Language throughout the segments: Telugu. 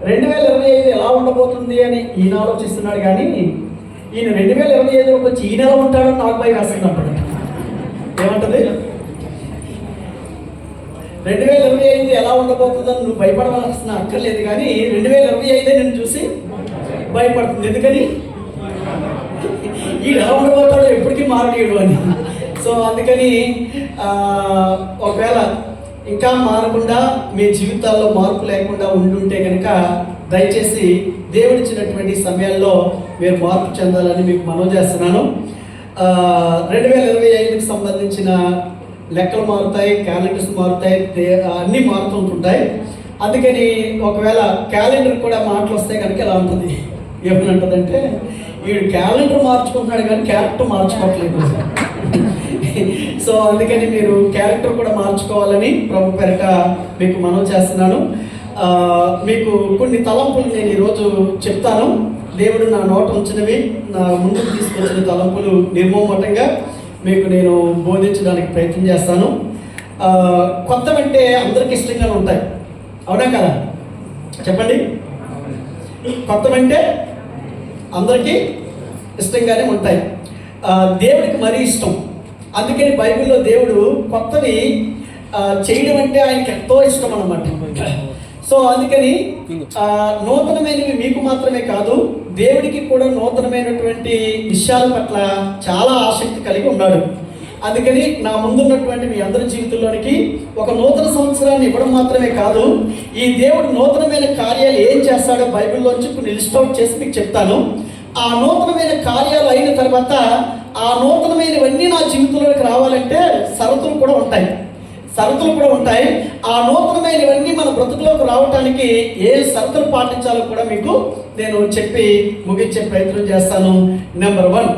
2025 ఎలా ఉండబోతుంది అని ఈయన ఆలోచిస్తున్నాడు, కానీ ఈయన 2025లోకి వచ్చి ఈయన ఎలా ఉంటాడో నాకు భయం వేస్తుంది అంటాడు. ఏమంటది? 2025 ఎలా ఉండబోతుందని నువ్వు భయపడవలసిన అక్కర్లేదు, కానీ 2025 నేను చూసి భయపడుతుంది. ఎందుకని? ఈడు ఎలా ఉండబోతాడో ఎప్పటికీ మారడీయుడు అని. సో అందుకని ఒకవేళ ఇంకా మారకుండా మీ జీవితాల్లో మార్పు లేకుండా ఉండుంటే కనుక దయచేసి దేవుడిచ్చినటువంటి సమయాల్లో మీరు మార్పు చెందాలని మీకు మనవి చేస్తున్నాను. 2025కి సంబంధించిన లెక్కలు మారుతాయి, క్యాలెండర్స్ మారుతాయి, అన్నీ మారుతుంటుంటాయి. అందుకని ఒకవేళ క్యాలెండర్ కూడా మాటలు వస్తే కనుక ఎలా ఉంటుంది? ఏమనంటుందంటే, వీడు క్యాలెండర్ మార్చుకుంటున్నాడు కానీ క్యారెక్టర్ మార్చుకోవట్లేదు. సో అందుకని మీరు క్యారెక్టర్ కూడా మార్చుకోవాలని ప్రభు పేరిట మీకు మనవి చేస్తున్నాను. మీకు కొన్ని తలంపులు నేను ఈరోజు చెప్తాను. దేవుడు నా నోట ఉంచినవి, నా ముందుకు తీసుకొచ్చిన తలంపులు నిర్మోహమాటంగా మీకు నేను బోధించడానికి ప్రయత్నం చేస్తాను. కొత్తవంటే అందరికి ఇష్టంగానే ఉంటాయి, అవునా కదా? చెప్పండి. కొత్తవంటే అందరికీ ఇష్టంగానే ఉంటాయి, దేవుడికి మరీ ఇష్టం. అందుకని బైబిల్లో దేవుడు కొత్తవి చేయడం అంటే ఆయనకి ఎంతో ఇష్టం అన్నమాట. సో అందుకని నూతనమైనవి మీకు మాత్రమే కాదు, దేవుడికి కూడా నూతనమైనటువంటి విషయాల పట్ల చాలా ఆసక్తి కలిగి ఉన్నాడు. అందుకని నా ముందున్నటువంటి మీ అందరి జీవితంలోనికి ఒక నూతన సంవత్సరాన్ని ఇవ్వడం మాత్రమే కాదు, ఈ దేవుడు నూతనమైన కార్యాలు ఏం చేస్తాడో బైబిల్లోంచి కొన్ని లిస్ట్ అవుట్ చేసి మీకు చెప్తాను. ఆ నూతనమైన కార్యాలు అయిన తర్వాత ఆ నూతనమైనవన్నీ నా జీవితంలోకి రావాలంటే షరతులు కూడా ఉంటాయి. ఆ నూతనమైనవన్నీ మన బ్రతుకులోకి రావడానికి ఏ షరతులు పాటించాలో కూడా మీకు నేను చెప్పి ముగించే ప్రయత్నం చేస్తాను. నెంబర్ 1,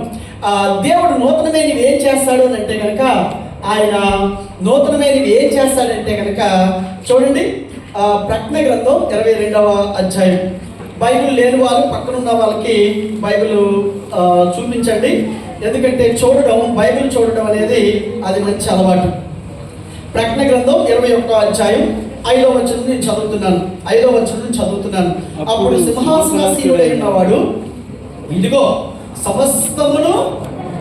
దేవుడు నూతనమైనవి ఏం చేస్తాడు అని అంటే కనుక, ఆయన నూతనమైనవి ఏం చేస్తాడంటే కనుక చూడండి, ప్రకటన గ్రంథం 22వ అధ్యాయం. బైబిల్ లేని వాళ్ళు పక్కనున్న వాళ్ళకి బైబిల్ చూపించండి. ఎందుకంటే బైబిల్ చూడడం అనేది అది మంచి అలవాటు. ప్రకటన గ్రంథం 21వ అధ్యాయం 5వ వచనం నేను చదువుతున్నాను. అప్పుడు సింహాసనాసీనుడై ఉన్నవాడు, ఇదిగో సమస్తమును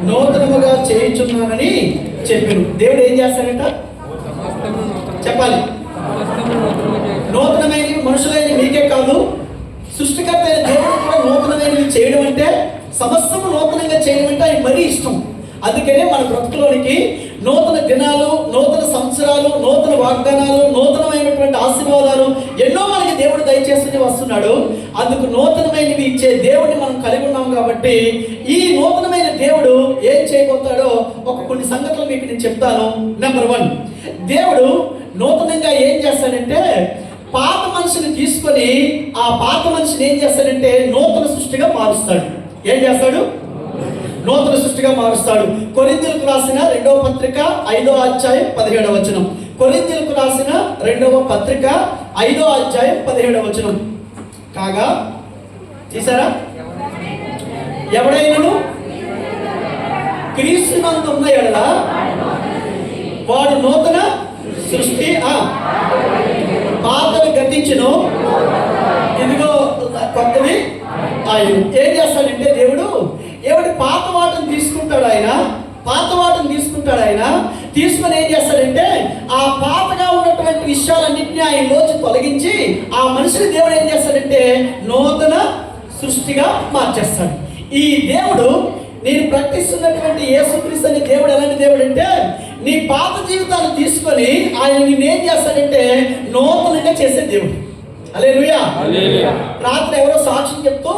నూతనముగా చేయుచున్నానని చెప్పాను. దేవుడు ఏం చేస్తాడంట? చెప్పాలి. నూతనమైనవి మనుషులైన మీకే కాదు, సృష్టికర్త అయిన దేవుడు కూడా నూతనమైనవి చేయడం అంటే, సమస్తము నూతనంగా చేయడం అంటే ఆయన మరీ ఇష్టం. అందుకనే మన బ్రతుకులోనికి నూతన దినాలు, నూతన సంవత్సరాలు, నూతన వాగ్దానాలు, నూతనమైనటువంటి ఆశీర్వాదాలు ఎన్నో మనకి దేవుడు దయచేస్తూనే వస్తున్నాడు. అందుకు నూతనమైనవి ఇచ్చే దేవుడిని మనం కలిగి ఉన్నాం కాబట్టి ఈ నూతనమైన దేవుడు ఏం చేయబోతాడో కొన్ని సంగతులు మీకు నేను చెప్తాను. నెంబర్ 1, దేవుడు నూతనంగా ఏం చేస్తాడంటే, పాత మనిషిని తీసుకొని ఆ పాత మనిషిని ఏం చేస్తాడంటే నూతన సృష్టిగా మారుస్తాడు. ఏం చేస్తాడు? నూతన సృష్టిగా మారుస్తాడు. కొరింథీయులకు రాసిన 2వ పత్రిక 5వ అధ్యాయం 17వ వచనం. కొరింథీయులకు రాసిన 2వ పత్రిక 5వ అధ్యాయం 17వ వచనం. కాగా చూసారా, ఎవడైనను క్రీస్తునందు ఉన్న యెడల వాడు నూతన సృష్టి, పాతవి గతించును, ఇదిగో కొత్తవి ఆయన. ఏం చేస్తాడంటే దేవుడు పాత వాటిని తీసుకుంటాడు. ఆయన తీసుకొని ఏం చేస్తాడంటే ఆ పాతగా ఉన్నటువంటి విషయాలన్నింటినీ ఆయనలోంచి తొలగించి ఆ మనిషిని దేవుడు ఏం చేస్తాడంటే నూతన సృష్టిగా మార్చేస్తాడు. ఈ దేవుడు, నేను ప్రకటిస్తున్నటువంటి యేసుక్రీస్తు అనే దేవుడు ఎలాంటి దేవుడు అంటే, నీ పాత జీవితాన్ని తీసుకొని ఆయన నిన్నేం చేస్తాడంటే నూతనంగా చేసే దేవుడు. హల్లెలూయా. రాత్రి ఎవరో సాక్ష్యం చెప్తూ,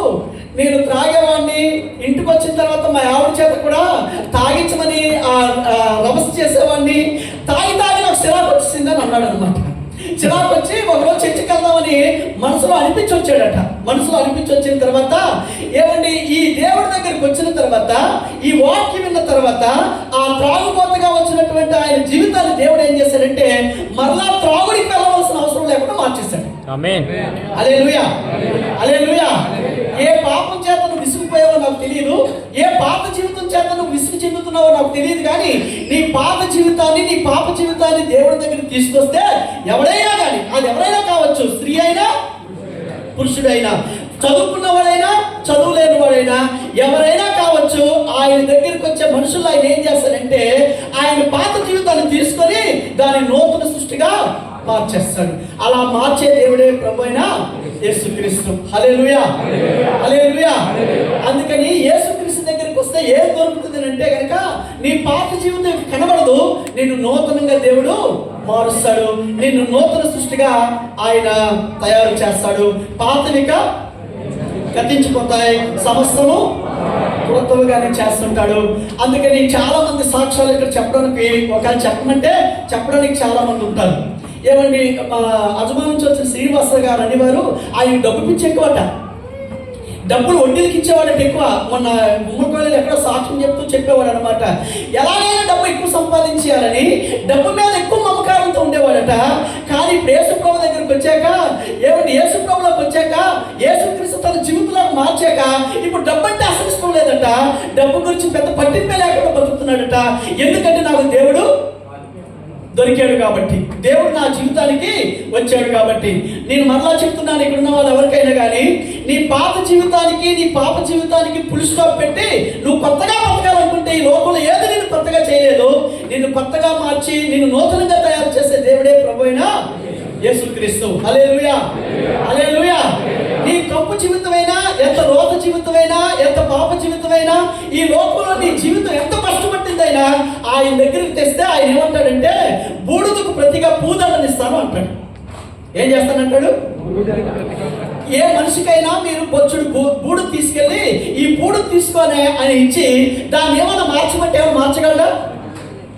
నేను త్రాగేవాడిని, ఇంటికి వచ్చిన తర్వాత మా ఆవిడ చేత కూడా తాగించమని రమస్ చేసేవాడిని, తాగి నాకు చిరాకు వచ్చిందని అన్నాడు అనమాట. చిరాకు వచ్చి ఒకరోజు చర్చికి వెళ్దామని మనసులో అనిపించి వచ్చిన తర్వాత ఏమండి, ఈ దేవుడి దగ్గరికి వచ్చిన తర్వాత, ఈ వాక్యం విన్న తర్వాత ఆ త్రాగుబోతుగా వచ్చినటువంటి ఆయన జీవితాన్ని దేవుడు ఏం చేశాడంటే మరలా త్రాగుడికి వెళ్ళవలసిన అవసరం లేకుండా మార్చేశాడు. ఆమేన్. హల్లెలూయా. ఏ పాపం చేత నువ్వు విసిగిపోయావో నాకు తెలియదు, ఏ పాత జీవితం చేత నువ్వు విసిగి చెందుతున్నావో నాకు తెలియదు, కానీ నీ పాత జీవితాన్ని, నీ పాప జీవితాన్ని దేవుడి దగ్గరికి తీసుకొస్తే ఎవడైనా కానీ, అది ఎవరైనా కావచ్చు, స్త్రీ అయినా పురుషుడైనా, చదువుకున్నవాడైనా చదువు వాడైనా ఎవరైనా కావచ్చు, ఆయన దగ్గరికి వచ్చే మనుషులు ఆయన ఏం చేస్తారంటే ఆయన పాత జీవితాన్ని తీసుకొని దాని నూతన సృష్టిగా మార్చేస్తాడు. అలా మార్చే దేవుడే ప్రభువైన యేసుక్రీస్తు. హల్లెలూయా, హల్లెలూయా. అందుకని యేసుక్రీస్తు దగ్గరికి వస్తే ఏం దొరుకుతుంది అంటే కనుక నీ పాత జీవితం కనబడదు, నిన్ను నూతనంగా దేవుడు మారుస్తాడు, నిన్ను నూతన సృష్టిగా ఆయన తయారు చేస్తాడు. పాతవిక గతించిపోతాయి, సమస్తము క్రొత్తగానే చేస్తుంటాడు. అందుకని చాలా మంది సాక్ష్యాలు ఇక్కడ చెప్పడానికి, ఒకవేళ చెప్పడానికి చాలా మంది ఉంటారు. ఏమండి, అజమా నుంచి వచ్చిన శ్రీనివాస గారు అనేవారు ఆయన డబ్బు పిచ్చి ఎక్కువట, డబ్బులు వడ్డీలకి ఇచ్చేవాడట ఎక్కువ. మొన్న ఉమ్మడికాయలు ఎక్కడో సాక్ష్యం చెప్తూ చెప్పేవాడు అనమాట. ఎలాగైనా డబ్బు ఎక్కువ సంపాదించాలని డబ్బు మీద ఎక్కువ మమకారంతో ఉండేవాడట. కానీ ఇప్పుడు యేసుప్రభు దగ్గరికి వచ్చాక, ఏమంటే యేసుప్రభులోకి వచ్చాక, యేసుక్రీస్తు తన జీవితంలో మార్చాక ఇప్పుడు డబ్బు అంటే అసలు ఇష్టం లేదట. డబ్బు గురించి పెద్ద పట్టింపే లేకుండా బతుకుతున్నాడట. ఎందుకంటే నాకు దేవుడు దొరికాడు కాబట్టి, దేవుడు నా జీవితానికి వచ్చాడు కాబట్టి. నేను మరలా చెప్తున్నాను, ఇక్కడ ఉన్న వాళ్ళు ఎవరికైనా కానీ నీ పాత జీవితానికి, నీ పాప జీవితానికి ఫుల్ స్టాప్ పెట్టి నువ్వు కొత్తగా బతకాలనుకుంటే ఈ లోకంలో ఏది నిన్ను కొత్తగా చేయలేదు. నిన్ను కొత్తగా మార్చి నిన్ను నూతనంగా తయారు చేసే దేవుడే ప్రభువైన యేసుక్రీస్తు. హల్లెలూయా, హల్లెలూయా. నీ తప్పు జీవితమైనా, ఎంత రోత జీవితమైనా, ఎంత పాప జీవితమైనా, ఈ లోకంలో నీ జీవితం ఎంత కష్టపట్టిందైనా ఆయన దగ్గరికి తెస్తే ఆయన ఏమంటాడంటే బూడిదకు ప్రతిగా పూదండని ఇస్తాను అంటాడు. ఏం చేస్తానంటాడు? ఏ మనిషికైనా మీరు బొచ్చుడు బూడు తీసుకెళ్ళి ఈ బూడు తీసుకొని అని ఇచ్చి దాన్ని ఏమైనా మార్చమంటే ఏమైనా మార్చగలడా?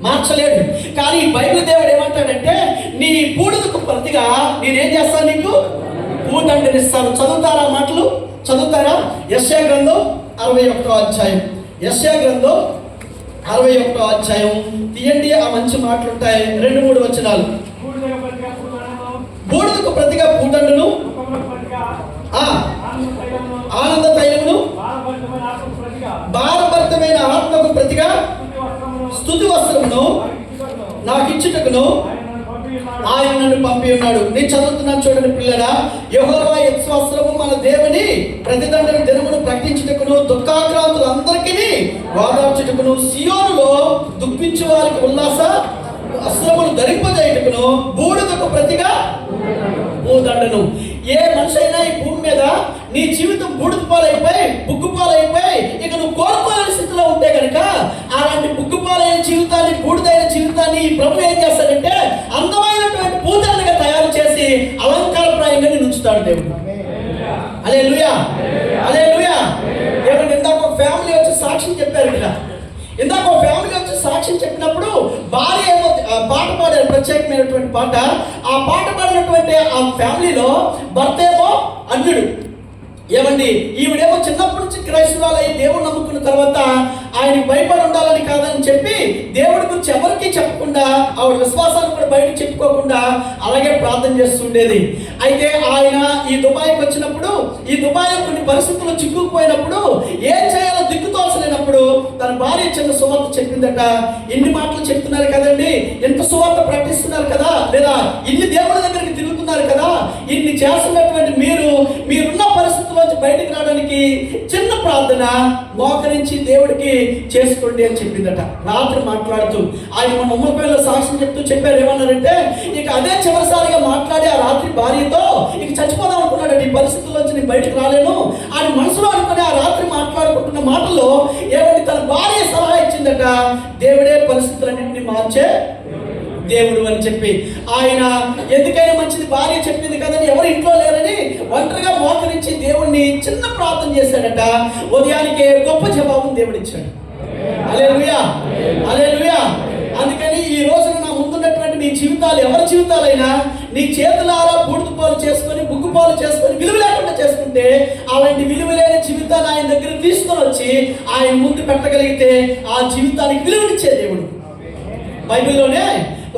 మార్చలేడు. కానీ బైబిల్ దేవుడు ఏమంటాడంటే నీ బూడిదకు ప్రతిగా నేనేం చేస్తాను, నీకు పూదండనిస్తాను. చదువుతారా మాటలు? చదువుతారా? యెషయా గ్రంథం 61వ అధ్యాయం. యెషయా గ్రంథం 61వ అధ్యాయం తీయండి. ఆ మంచి మాటలు ఉంటాయి, 2-3 వచనాలు. బూడిదకు ప్రతిగా పూదండను, ఆనంద తైలమును, భారభరితమైన ఆత్మకు ప్రతిగా స్తుతి వస్త్రమును నాకు ఇచ్చుటకును ఆయన నన్ను పంపి ఉన్నాడు. నేను చదువుతున్నాను చూడండి పిల్లరా. యెహోవా యెహోవా మన దేవుని ప్రతిదండన దినమును ప్రకటించుటకును, దుఃఖాక్రాంతులందరికీ ఓదార్చుటకును, సియోనులో దుఃఖించు వారికి ఉల్లాస వస్త్రములు ధరింపజేయుటకును, బూడిదకు ప్రతిగా పూదండను. ఏ మనిషి అయినా ఈ భూమి మీద నీ జీవితం బూడిద పాలైపోయి, బుగ్గు పాలైపోయి ఇక నువ్వు కోరుకోలేని స్థితిలో ఉంటే కనుక అలాంటి బుగ్గు పాలైన జీవితాన్ని, బూడిదైన జీవితాన్ని ఈ ప్రభు ఏం చేస్తాడంటే అందమైనటువంటి పూదండగా తయారు చేసి అలంకారప్రాయంగా నేను ఉంచుతాడు దేవుడు. హల్లెలూయా, హల్లెలూయా. ఏమంటే ఇందాక ఒక ఫ్యామిలీ వచ్చి సాక్ష్యం చెప్పారు ఇక్కడ. ఇందాక ఒక ఫ్యామిలీ వచ్చి సాక్ష్యం చెప్పినప్పుడు భార్య ఏమో పాట పాడారు, ప్రత్యేకమైనటువంటి పాట. ఆ పాట పాడినటువంటి ఆ ఫ్యామిలీలో భర్త ఏమో అన్యుడు. ఏమండి, ఈవిడేమో చిన్నప్పటి నుంచి క్రైస్తవురాలు అయ్యి దేవుడు నమ్ముకున్న తర్వాత ఆయనకి భయపడి ఉండాలని కాదని చెప్పి దేవుడి గురించి ఎవరికీ చెప్పకుండా, ఆవిడ విశ్వాసాన్ని కూడా బయటకు చెప్పుకోకుండా అలాగే ప్రార్థన చేస్తుండేది. అయితే ఆయన ఈ దుబాయ్కి వచ్చినప్పుడు, ఈ దుబాయ్లో కొన్ని పరిస్థితుల్లో చిక్కుకుపోయినప్పుడు ఏం చేయాలో దిక్కుతోచలేనప్పుడు తన భార్య చిన్న సువార్త చెప్పిందట. ఇన్ని మాటలు చెప్తున్నారు కదండి, ఎంత సువార్త ప్రకటిస్తున్నారు కదా, లేదా ఇన్ని దేవుడి దగ్గరికి తిరుగుతున్నారు కదా, ఇన్ని చేస్తున్నటువంటి మీరున్న పరిస్థితుల్లోంచి బయటకు రావడానికి చిన్న ప్రార్థన మోకరించి దేవుడికి చేసుకోండి అని చెప్పిందట. రాత్రి మాట్లాడుతూ ఆయన మన ఉమ్మపేలో సాక్ష్యం చెప్తూ చెప్పారు. ఏమన్నారంటే ఇక అదే చివరిసారిగా మాట్లాడి ఆ రాత్రి భార్యతో ఇక చచ్చిపోదాం అనుకున్నాడట. ఈ పరిస్థితుల్లోంచి నేను బయటకు రాలేను ఆయన మనసులో అనుకుని ఆ రాత్రి మాట్లాడుకుంటున్న మాటల్లో ఏమంటే తన భార్య సలహా ఇచ్చిందట, దేవుడే పరిస్థితులన్నింటినీ మార్చే దేవుడు అని చెప్పి. ఆయన ఎందుకైనా మంచిది భార్య చెప్పింది కదని ఎవరు ఇంట్లో లేరని ఒంటరిగా మోకరించి దేవుణ్ణి చిన్న ప్రార్థన చేశాడట. ఉదయానికి గొప్ప జవాబును దేవుడు ఇచ్చాడు. హల్లెలూయా, హల్లెలూయా. అందుకని ఈ రోజున నా ముందున్నటువంటి మీ జీవితాలు, ఎవరి జీవితాలైనా నీ చేతులారా బూడిద పాలు చేసుకొని, బుగ్గు పాలు చేసుకొని విలువ లేకుండా చేసుకుంటే అలాంటి విలువలేని జీవితాన్ని ఆయన దగ్గర తీసుకొని వచ్చి ఆయన ముందు పెట్టగలిగితే ఆ జీవితానికి విలువనిచ్చే దేవుడు. బైబిల్లోనే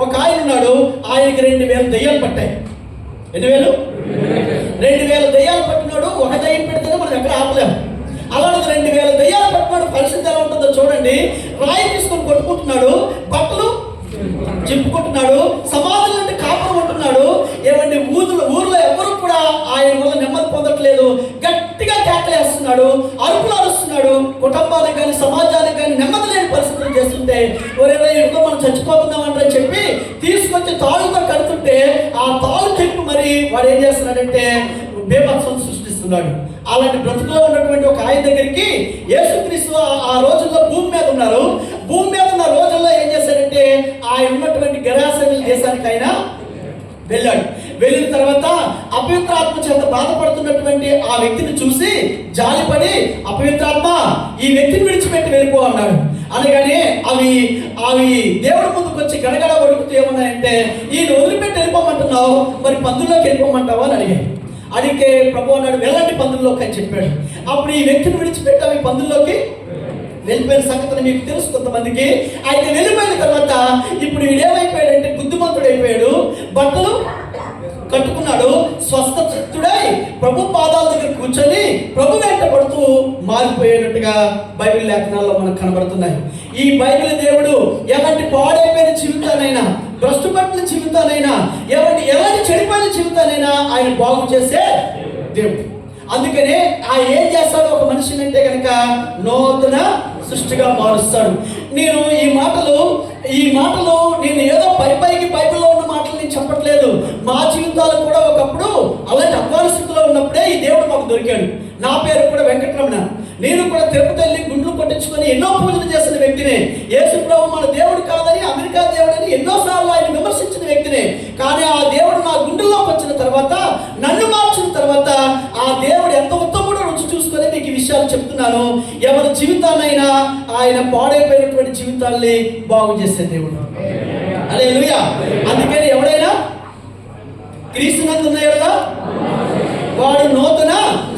ఒక ఆయన ఉన్నాడు, ఆయనకి 2000 దెయ్యాలు పట్టాయి. 2000 దెయ్యాలు పట్టినాడు. ఒక దెయ్యం పెడితేనే మనం ఎక్కడ ఆపలేము. అలాంటి 2000 దెయ్యాలు పట్టినాడు. పరిస్థితి ఎలా ఉంటుందో చూడండి. రాయి తీసుకొని కొట్టుకుంటున్నాడు, బట్టలు చెప్పుకుంటున్నాడు, సమాధులు అంటే కాపురం ఉంటున్నాడు. ఏమండి ఊర్లో ఎవరు కూడా ఆయన వల్ల నెమ్మది పొందట్లేదు. కేకలేస్తున్నాడు, అరుపులు అరుస్తున్నాడు, కుటుంబానికి కానీ సమాజానికి కానీ నెమ్మది లేని పరిస్థితులు చేస్తుంటే ఎవరితో మనం చచ్చిపోతున్నామని చెప్పి తీసుకొచ్చి తాళ్ళుతో కడుతుంటే ఆ తాళ్ళు చెప్పి మరి వాడు ఏం చేస్తున్నాడంటే బేభత్సం సృష్టిస్తున్నాడు. అలాంటి బ్రతుకులో ఉన్నటువంటి ఒక ఆయన దగ్గరికి యేసుక్రీస్తు ఆ రోజుల్లో భూమి మీద ఉన్నారు. భూమి మీద ఉన్న రోజుల్లో ఏం చేశాడంటే ఆయన ఉన్నటువంటి గెరాసేనీయుల దేశానికి ఆయన వెళ్ళాడు. వెళ్ళిన తర్వాత అపవిత్రాత్మ చేత బాధపడుతున్నటువంటి ఆ వ్యక్తిని చూసి జాలిపడి, అపవిత్రాత్మ ఈ వ్యక్తిని విడిచిపెట్టి వెళ్ళిపో అన్నాడు. అనగానే అవి దేవుడి ముందుకు వచ్చి గడగడ వడుకుతూ ఏమన్నాయంటే, ఈయన వదిలిపెట్టి వెళ్ళిపోమంటున్నావు, మరి పందుల్లోకి వెళ్ళిపోమంటావా అని అడిగితే ప్రభు అన్నాడు, వెళ్ళండి పందుల్లోకి అని చెప్పాడు. అప్పుడు ఈ వ్యక్తిని విడిచిపెట్టి అవి పందుల్లోకి వెళ్ళిపోయిన సంగతిని మీకు తెలుసు కొంతమందికి. అయితే వెళ్ళిపోయిన తర్వాత ఇప్పుడు వీడేమైపోయాడంటే బుద్ధిమంతుడు అయిపోయాడు, బట్టలు కట్టుకున్నాడు, స్వస్థచిత్తుడై ప్రభు పాదాల దగ్గర కూర్చొని ప్రభు వెంట పడుతూ మారిపోయేటట్టుగా బైబిల్ లేఖనాల్లో మనకు కనబడుతున్నాయి. ఈ బైబిల్ దేవుడు ఎలాంటి పాడైపోయిన జీవితానైనా, భ్రష్టుపట్టిన జీవితానైనా, ఎలాంటి చెడిపోయిన జీవితానైనా ఆయన బాగు చేసే దేవుడు. అందుకనే ఆయన ఏం చేస్తాడు ఒక మనిషిని అంటే కనుక నూతన సృష్టిగా మారుస్తాడు. నేను ఈ మాటలు నేను ఏదో పైకి బైబిల్లో ఉన్న మాటలు నేను చెప్పట్లేదు. మా జీవితాలు కూడా ఒకప్పుడు అలాంటి అధ్వాన స్థితిలో ఉన్నప్పుడే ఈ దేవుడు మాకు దొరికాడు. నా పేరు కూడా వెంకటరమణ. నేను కూడా తిరుపతి వెళ్ళి గుండ్లు కొట్టించుకొని ఎన్నో పూజలు చేసిన వ్యక్తినే. యేసు ప్రభు మన దేవుడు కాదని, అమెరికా దేవుడని ఎన్నోసార్లు ఆయన విమర్శించిన వ్యక్తినే. కానీ ఆ దేవుడు నా గుండెల్లోకి వచ్చిన తర్వాత, నన్ను మార్చిన తర్వాత ఆ దేవుడు ఎంత ఉత్తముడో రుచి చూసుకొని మీకు ఈ విషయాలు చెప్తున్నాను. ఎవరి జీవితాన్నైనా ఆయన పాడైపోయినటువంటి జీవితాల్ని బాగు చేసే దేవుడు. హల్లెలూయా. అందుకని ఎవడైనా క్రీస్తునందు ఉన్నాయా వాడు నూతన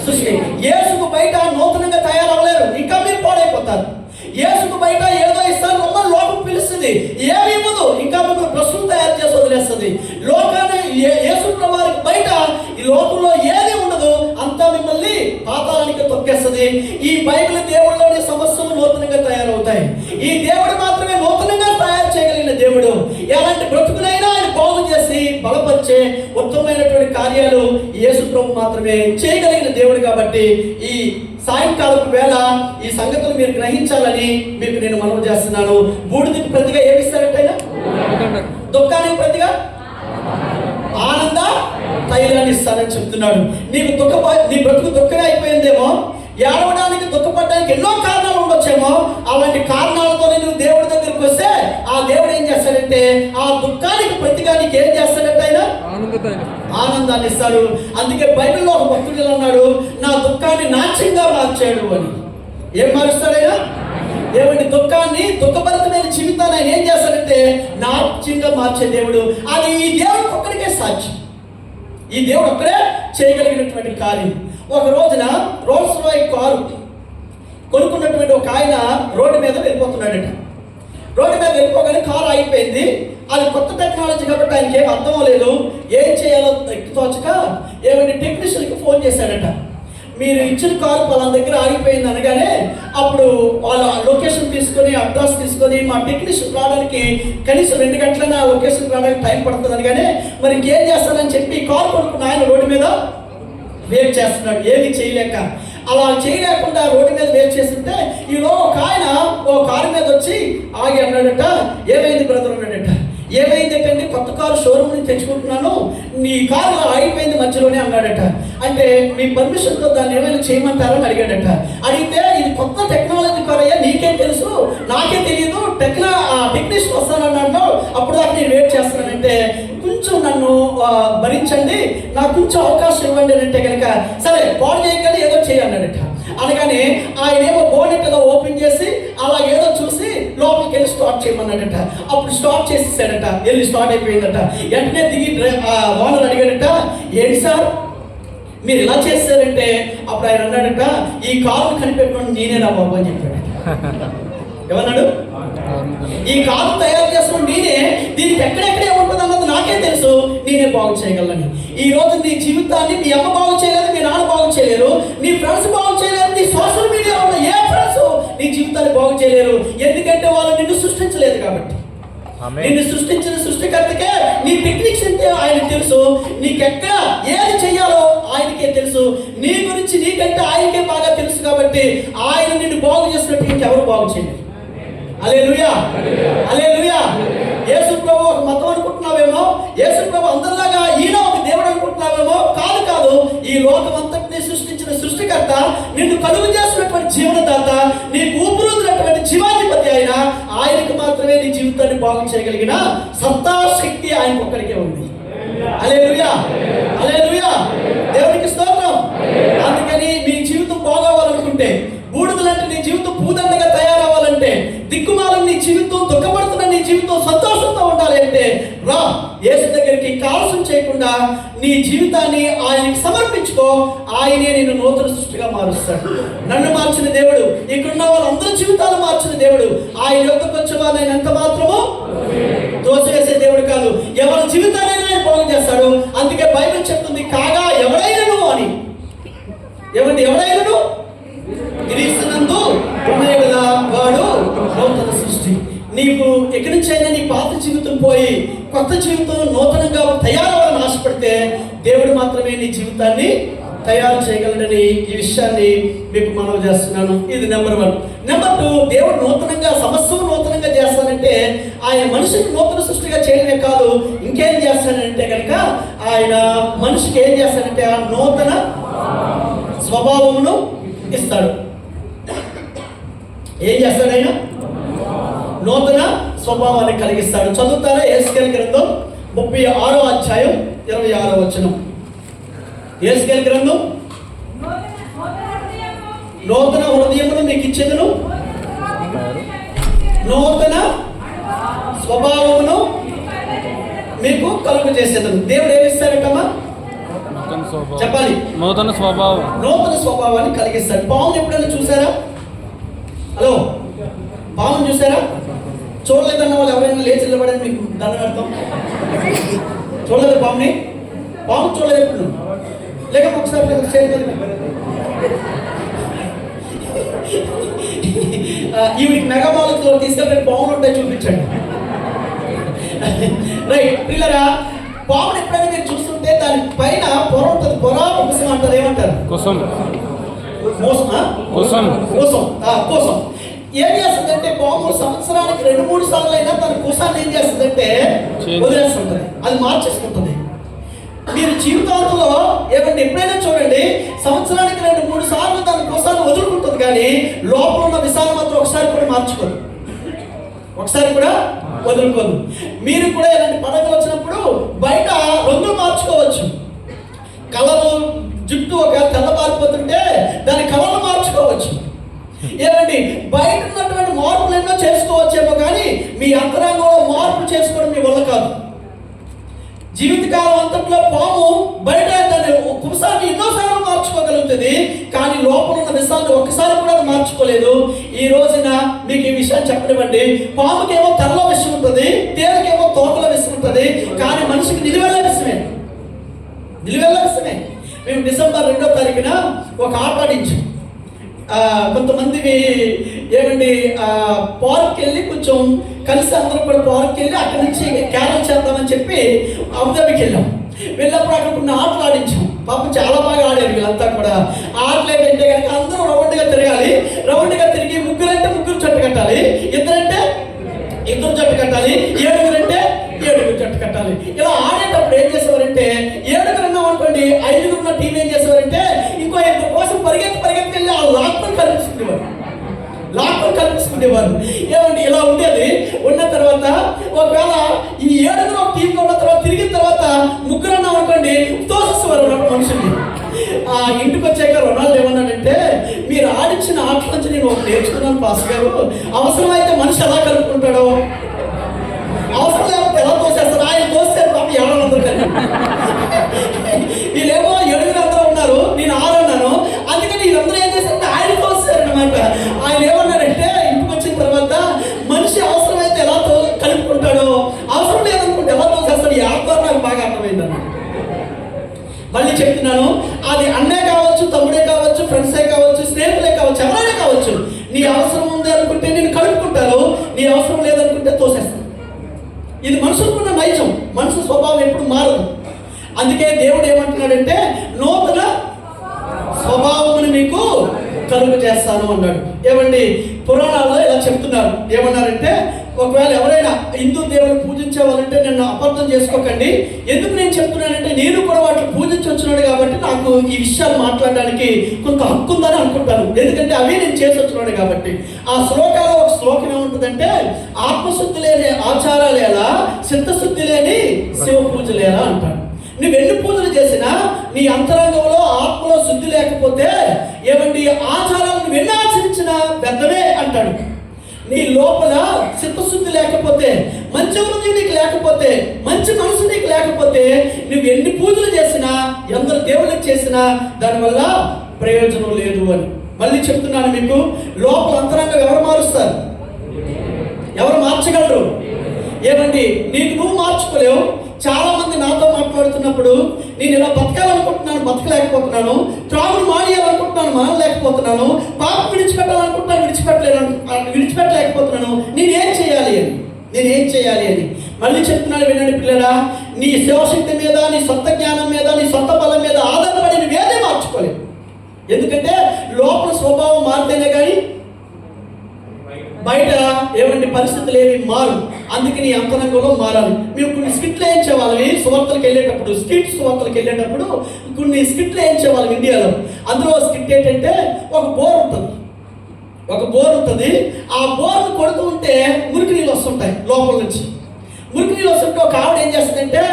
సృష్టి. యేసుకు బయట నూతనంగా తయారవ్వలేరు, ఇంకా మీరు పాడైపోతారు. యేసుకు బయట ఏదో ఇస్తారు, మమ్మల్ని లోకం పిలుస్తుంది, ఏమి ఇవ్వదు, ఇంకా మిమ్మల్ని ప్రశ్నలు తయారు చేసి వదిలేస్తుంది. లోకాన్ని యేసు ప్రభువారికి బయట ఈ లోకంలో ఏది ఉండదు, అంతా మిమ్మల్ని పాతాళానికి తొక్కేస్తుంది. ఈ బైబిల్ దేవుడిలోని సమస్యలు నూతనంగా తయారవుతాయి. ఈ దేవుడు మాత్రమే నూతనంగా తయారు చేయగలిగిన దేవుడు. ఎలాంటి బ్రతుకునైనా ఆయన బాగు చేసి బలపరిచే ఉత్తమమైనటువంటి కార్యాలు యేసు ప్రభు మాత్రమే చేయగలిగిన దేవుడు. కాబట్టి ఈ సాయంకాలం వేళ ఈ సంగతులు మీరు గ్రహించాలని మీకు నేను మనవి చేస్తున్నాను. బూడిదకి ప్రతిగా ఏమిస్తారంటైనా, దుఃఖానికి ప్రతిగా ఆనంద తైలాన్ని ఇస్తానని చెప్తున్నాడు. నీ బ్రతుకు దుఃఖమే అయిపోయిందేమో, ఏడవడానికి దుఃఖపడడానికి ఎన్నో కారణాలు ఉండొచ్చేమో. అలాంటి కారణాలతో నువ్వు దేవుడి దగ్గరికి వస్తే ఆ దేవుడు ఏం చేస్తాడంటే ఆ దుఃఖానికి ప్రతిగా నీకు ఏం చేస్తాడంటే ఆయన ఆనందాన్ని ఇస్తాడు. అందుకే బైబిల్లో ఒక భక్తుడు అన్నాడు, నా దుఃఖాన్ని నాట్యంగా మార్చాడు అని. ఏం మారుస్తాడైనా? దేవుడి దుఃఖాన్ని, దుఃఖభరితమైన జీవితాన్ని ఆయన ఏం చేస్తాడంటే నాట్యంగా మార్చే దేవుడు. అది ఈ దేవుడు ఒక్కడికే సాధ్యం. ఈ దేవుడు ఒక్కడే చేయగలిగినటువంటి కార్యం. ఒక రోజున రోల్స్ రాయ్ కారు కొనుక్కున్నటువంటి ఒక ఆయన రోడ్డు మీద వెళ్ళిపోతున్నాడట. రోడ్డు మీద వెళ్ళిపోగానే కారు ఆగిపోయింది. అది కొత్త టెక్నాలజీ కాబట్టి ఆయనకి ఏం అర్థం లేదు, ఏం చేయాలో తోచక ఏమైనా టెక్నీషియన్కి ఫోన్ చేశాడట. మీరు ఇచ్చిన కారు పలానా దగ్గర ఆగిపోయింది అనగానే అప్పుడు వాళ్ళ లొకేషన్ తీసుకొని, అడ్రస్ తీసుకొని, మా టెక్నీషియన్ రావడానికి కనీసం 2 గంటలైనా ఆ లొకేషన్ రావడానికి టైం పడుతుంది అనగానే మరి ఇంకేం చేస్తానని చెప్పి కారు కొనుక్కున్న ఆయన రోడ్డు మీద వెయిట్ చేస్తున్నాడు, ఏమీ చేయలేక. అలా చేయలేకుండా రోడ్డు మీద వెయిట్ చేస్తుంటే ఈలో ఒక ఆయన ఓ కారు మీద వచ్చి ఆగి అన్నాడట, ఏమైంది బ్రదర్ అన్నాడట. ఏమైంది అంటే కొత్త కారు షోరూమ్ నుంచి తెచ్చుకుంటున్నాను, నీ కారు ఆగిపోయింది మధ్యలోనే అన్నాడట. అంటే మీ పర్మిషన్తో దాన్ని ఏమైనా చేయమంటారని అడిగాడట. అడిగితే ఇది కొత్త టెక్నాలజీ కారు అయ్యా, నీకేం తెలుసు, నాకే తెలియదు, టెక్నీషియన్ వస్తానన్నాడు, అప్పుడు దాకా నేను వెయిట్ చేస్తానంటే కొంచెం నన్ను భరించండి, నాకు కొంచెం అవకాశం ఇవ్వండి అంటే కనుక సరే బాగు చేయగానే ఏదో చేయన్నాడట. అనగానే ఆయన ఏమో బోనెట్ ఏదో ఓపెన్ చేసి అలా ఏదో చూసి లోపలికి వెళ్ళి స్టార్ట్ చేయమన్నాడట. అప్పుడు స్టార్ట్ చేసేసాడట, వెళ్ళి స్టార్ట్ అయిపోయిందట. వెంటనే దిగి ఓనర్ అడిగాడట, ఏంటి సార్ మీరు ఇలా చేస్తారంటే అప్పుడు ఆయన అన్నాడట, ఈ కారును కనిపెట్టుకోండి నేనేనా బాబు అని చెప్పాడట. ఏమన్నాడు? ఈ కారు తయారు చేసుకుని నేనే, దీనికి ఎక్కడెక్కడే ఉంటుంది అన్నది నాకే తెలుసు, నేనే బాగు చేయగలను. ఈ రోజు నీ జీవితాన్ని మీ అమ్మ బాగు చేయలేదు, మీ నాన్న బాగు చేయలేరు, నీ ఫ్రెండ్స్ బాగు చేయలేరు, నీ సోషల్ మీడియాలో ఉన్న ఏ ఫ్రెండ్స్ నీ జీవితాన్ని బాగు చేయలేరు. ఎందుకంటే వాళ్ళు నిన్ను సృష్టించలేదు కాబట్టి. నిన్ను సృష్టించిన సృష్టికర్తకే నీ టెక్నిక్స్ అంటే ఆయనకు తెలుసు, నీకెక్కడ ఏది చెయ్యాలో ఆయనకే తెలుసు. నీ గురించి నీకు నీకంటే ఆయనకే బాగా తెలుసు కాబట్టి ఆయన నిన్ను బాగు చేసినట్టు ఇంకెవరు బాగు చేయలేదు. హల్లెలూయా, హల్లెలూయా. యేసు ప్రభు ఒక మతం అనుకుంటున్నావేమో, యేసు ప్రభు అందరిలాగా ఈయన ఒక దేవుడు అనుకుంటున్నావేమో. కాదు కాదు, ఈ లోకం అంతటినీ సృష్టించిన సృష్టికర్త, నిన్ను కలుగు చేసినటువంటి జీవనదాత, నీకు ఊపిరున్నటువంటి జీవాధిపతి అయిన ఆయనకు మాత్రమే నీ జీవితాన్ని బాగు చేయగలిగిన సత్తా శక్తి ఆయనకు ఒక్కడికే ఉంది. హల్లెలూయా, హల్లెలూయా. దేవునికి స్తోత్రం. అందుకని నీ జీవితం బాగోవాలనుకుంటే, బూడిదలంటే నీ జీవితం పూదండగా తయారవ్వాలంటే, దిక్కుమాలని నీ జీవితం, దుఃఖపడుతున్న నీ జీవితం సంతోషంతో ఉండాలి అంటే రా యేసు దగ్గరికి కాల్సం చేయకుండా నీ జీవితాన్ని ఆయనకి సమర్పించుకో. ఆయనే నిన్ను నూతన సృష్టిగా మారుస్తాడు. నన్ను మార్చిన దేవుడు, ఇక్కడున్న వాళ్ళందరి జీవితాలు మార్చిన దేవుడు. ఆయన యొక్కకు వచ్చే వాళ్ళని ఎంత మాత్రమో దోషవేసే దేవుడు కాదు. ఎవరి జీవితాన్ని ఆయన బాగు చేస్తాడు. అందుకే బైబిల్ చెప్తుంది, కాగా ఎవడైనను అని. ఎవడైనను క్రీస్తునందు ఉన్నాయి కదా, వాడు నూతన సృష్టి. నీకు ఎక్కడి నుంచి అయినా నీ పాత జీవితం పోయి కొత్త జీవితం నూతనంగా తయారవ్వాలని ఆశపడితే దేవుడు మాత్రమే నీ జీవితాన్ని తయారు చేయగలడని ఈ విషయాన్ని మీకు మనవి చేస్తున్నాను. ఇది నెంబర్ 1. నెంబర్ 2, దేవుడు నూతనంగా సమస్యను నూతనంగా చేస్తానంటే ఆయన మనిషిని నూతన సృష్టిగా చేయడమే కాదు, ఇంకేం చేస్తానంటే కనుక ఆయన మనిషికి ఏం చేస్తానంటే ఆ నూతన స్వభావమును ఇస్తాడు. ఏం చేస్తాడు ఆయన? నూతన స్వభావాన్ని కలిగిస్తాడు. చదువుతారా? యెహెజ్కేలు గ్రంథం 36వ అధ్యాయం 26వ వచనం. యెహెజ్కేలు గ్రంథం, నూతన హృదయమును మీకు ఇచ్చేదను, నూతన స్వభావమును మీకు కలుగు చేసేదను. దేవుడు ఏమి ఇస్తాడటమ్మా? చెప్పాలి. నూతన స్వభావాన్ని కలిగిస్తాడు. పావును ఎప్పుడైనా చూసారా? హలో, పావును చూసారా? చూడలేదన్న వాళ్ళు ఎవరైనా లేచి నిలబడని మీకు దండం అర్థం. చూడలేదు పావుని? పాము చూడలేదు ఎప్పుడు? లేక ఒకసారి ఈవిడికి మెగాబాలతో తీసుకెళ్ళి పావులు ఉంటాయి, చూపించండి. రైట్ పిల్లరా, పామును ఎప్పుడైనా మీరు చూస్తుంటే దాని పైన పొర ఉంటుంది. పొర కుసం అంటారు. ఏమంటారు? కోసం. ఏం చేస్తుందంటే పాము సంవత్సరానికి 2-3 సార్లు అయినా తన కుసాన్ని ఏం చేస్తుందంటే వదిలేస్తుంటది, అది మార్చేసుకుంటుంది. మీరు జీవితాంతంలో ఏమంటే ఎప్పుడైనా చూడండి, సంవత్సరానికి 2-3 సార్లు తన కుసాన్ని వదులుకుంటుంది, కానీ లోపల ఉన్న విషయాలు మాత్రం ఒకసారి కూడా మార్చుకోదు, ఒకసారి కూడా వదులుకోదు. మీరు కూడా ఇలాంటి పండుగలు వచ్చినప్పుడు బయట రంగులు మార్చుకోవచ్చు. కలరు, జుట్టు ఒక తెల్లబారిపోతుంటే దాని కలర్లు మార్చుకోవచ్చు. ఏమండి, బయట ఉన్నటువంటి మార్పులు ఎన్నో చేసుకోవచ్చేమో, కానీ మీ అంతరంగంలో మార్పులు చేసుకోవడం మీ వల్ల కాదు. జీవితకాలం అంతట్లో పాము బయట దాని కుసాన్ని ఎన్నోసార్లు మార్చుకోగలుగుతుంది, కానీ లోపల ఉన్న విషయాన్ని ఒక్కసారి కూడా మార్చుకోలేదు. ఈ రోజున మీకు ఈ విషయాన్ని చెప్పనివ్వండి. పాముకేమో తెల్ల విషయం ఉంటుంది, తేనెకేమో తోకల విషయం ఉంటుంది, కానీ మనిషికి నిలువెల్ల విషయమే. మేము డిసెంబర్ 2వ తారీఖున ఒక ఆట ఆడించాం. కొంతమందికి ఏమండి పార్క్ వెళ్ళి కొంచెం కలిసి అందరం కూడా పార్క్ వెళ్ళి అక్కడి నుంచి క్యారల్ చేద్దామని చెప్పి అబుదాబికి వెళ్ళినప్పుడు అక్కడ కొన్ని ఆటలు ఆడించాం. పాపం చాలా బాగా ఆడారు వీళ్ళంతా కూడా. ఆటలు ఏంటంటే కనుక అందరూ రౌండ్గా తిరగాలి. రౌండ్గా తిరిగి ముగ్గురంటే ముగ్గురు జట్టు కట్టాలి, ఇద్దరంటే ఇద్దరు జట్టు కట్టాలి, ఏడుగురంటే ఏడుగురు జట్టు కట్టాలి. ఇలా ఆడేటప్పుడు ఏం చేసేవారంటే 7 ఉన్నాం అనుకోండి, 5 ఉన్న టీం ఏం చేసేవారంటే ఇంకో 5 కోసం పరిగెత్తి వెళ్ళి ఆ లాక్కొని కల్పించుకునేవారు. ఏమండి, ఇలా ఉండేది. ఉన్న తర్వాత ఒకవేళ ఈ 7 ఒక టీంగా ఉన్న తర్వాత తిరిగిన తర్వాత 3 ఉన్నాం అనుకోండి, తోసేసేవారు మనుషుల్ని. ఇంటికి వచ్చాక రొనాల్డో ఏమన్నాడంటే, మీరు ఆడించిన ఆటల నుంచి నేను ఒకటి నేర్చుకున్నాను పాస్ గారు, అవసరమైతే మనిషి ఎలా కలుపుకుంటాడో, అవసరం లేకపోతే ఎలా తోసేస్తారు. ఆయన తోస్తే పాపం 700 కలిపి, వీళ్ళేమో 7 అందరూ ఉన్నారు, నేను 6 ఉన్నాను. అందుకని వీళ్ళందరూ ఏం చేశారంటే ఆయన తోస్తారు అనమాట. ఆయన ఏమన్నారంటే, ఇంటికి వచ్చిన తర్వాత మనిషి అవసరమైతే ఎలా కలుపుకుంటాడో, అవసరం లేదనుకుంటే ఎలా తోసేస్తాడు. ఈ ఆటతో నాకు బాగా అర్థమైంది అన్నమాట. మళ్ళీ చెప్తున్నాను, అది అన్నే కావచ్చు, తమ్ముడే కావచ్చు, ఫ్రెండ్సే కావచ్చు, స్నేహితులే కావచ్చు, ఎవరైనా కావచ్చు. నీ అవసరం ఉంది అనుకుంటే నేను కలుపుకుంటాను, నీ అవసరం లేదనుకుంటే తోసేస్తాను. ఇది మనుషులకున్న నైజం. మనుషుల స్వభావం ఎప్పుడు కలుగు చేస్తాను అన్నాడు. ఏమండి, పురాణాల్లో ఇలా చెప్తున్నారు. ఏమన్నారంటే, ఒకవేళ ఎవరైనా హిందూ దేవుని పూజించే వాళ్ళంటే నన్ను అబద్ధం చేసుకోకండి. ఎందుకు నేను చెప్తున్నానంటే, నేను కూడా వాటిని పూజించొచ్చున్నాడు కాబట్టి నాకు ఈ విషయాలు మాట్లాడడానికి కొంత హక్కు ఉందని అనుకుంటాను. ఎందుకంటే అవి నేను చేసి వచ్చినాడు కాబట్టి. ఆ శ్లోకాల్లో ఒక శ్లోకం ఏముంటుందంటే, ఆత్మశుద్ధి లేని ఆచారాలు ఎలా, చిత్తశుద్ధి లేని శివ పూజలు ఎలా అంటాడు. నువ్వు ఎన్ని పూజలు చేసినా నీ అంతరంగంలో ఆత్మలో శుద్ధి లేకపోతే, ఏమండి, ఆచారాలు నువ్వు ఎన్ని ఆచరించినా వ్యర్థమే అంటాడు. నీ లోపల చిత్తశుద్ధి లేకపోతే, మంచి హృదయం నీకు లేకపోతే, మంచి మనసు నీకు లేకపోతే, నువ్వు ఎన్ని పూజలు చేసినా, ఎందరు దేవుళ్ళకి చేసినా దానివల్ల ప్రయోజనం లేదు అని మళ్ళీ చెప్తున్నాను మీకు. లోపల అంతరంగం ఎవరు మారుస్తారు? ఎవరు మార్చగలరు? ఏమండి, నీకు నువ్వు మార్చుకోలేవు. చాలా మంది నాతో మాట్లాడుతున్నప్పుడు, నేను ఇలా బతకాలనుకుంటున్నాను, బతకలేకపోతున్నాను, త్రాగుడు మానేయాలనుకుంటున్నాను, మానలేకపోతున్నాను, పాపం విడిచిపెట్టాలనుకుంటున్నాను, విడిచిపెట్టలేకపోతున్నాను, నేనేం చేయాలి అని మళ్ళీ చెప్తున్నాను. వినండి పిల్లరా, నీ శివశక్తి మీద, నీ సొంత జ్ఞానం మీద, నీ సొంత బలం మీద ఆధారపడి నువ్వేదే మార్చుకోలేవు. ఎందుకంటే లోపల స్వభావం మారితేనే కానీ బయట ఏమంటే పరిస్థితులు ఏమి మారు. అందుకే నీ అంతరంగంలో మారాలి. మేము కొన్ని స్కిట్లు వేయించేవాళ్ళని సువార్తలకు వెళ్ళేటప్పుడు కొన్ని స్కిట్లు వేయించేవాళ్ళం ఇండియాలో. అందులో స్కిట్ ఏంటంటే, ఒక బోర్ ఉంటుంది. ఆ బోర్ను కొడుతూ ఉంటే మురికి నీళ్ళు వస్తుంటాయి లోపల నుంచి. మురికి నీళ్ళు వస్తుంటే ఒక ఆవిడ ఏం చేస్తుందంటే,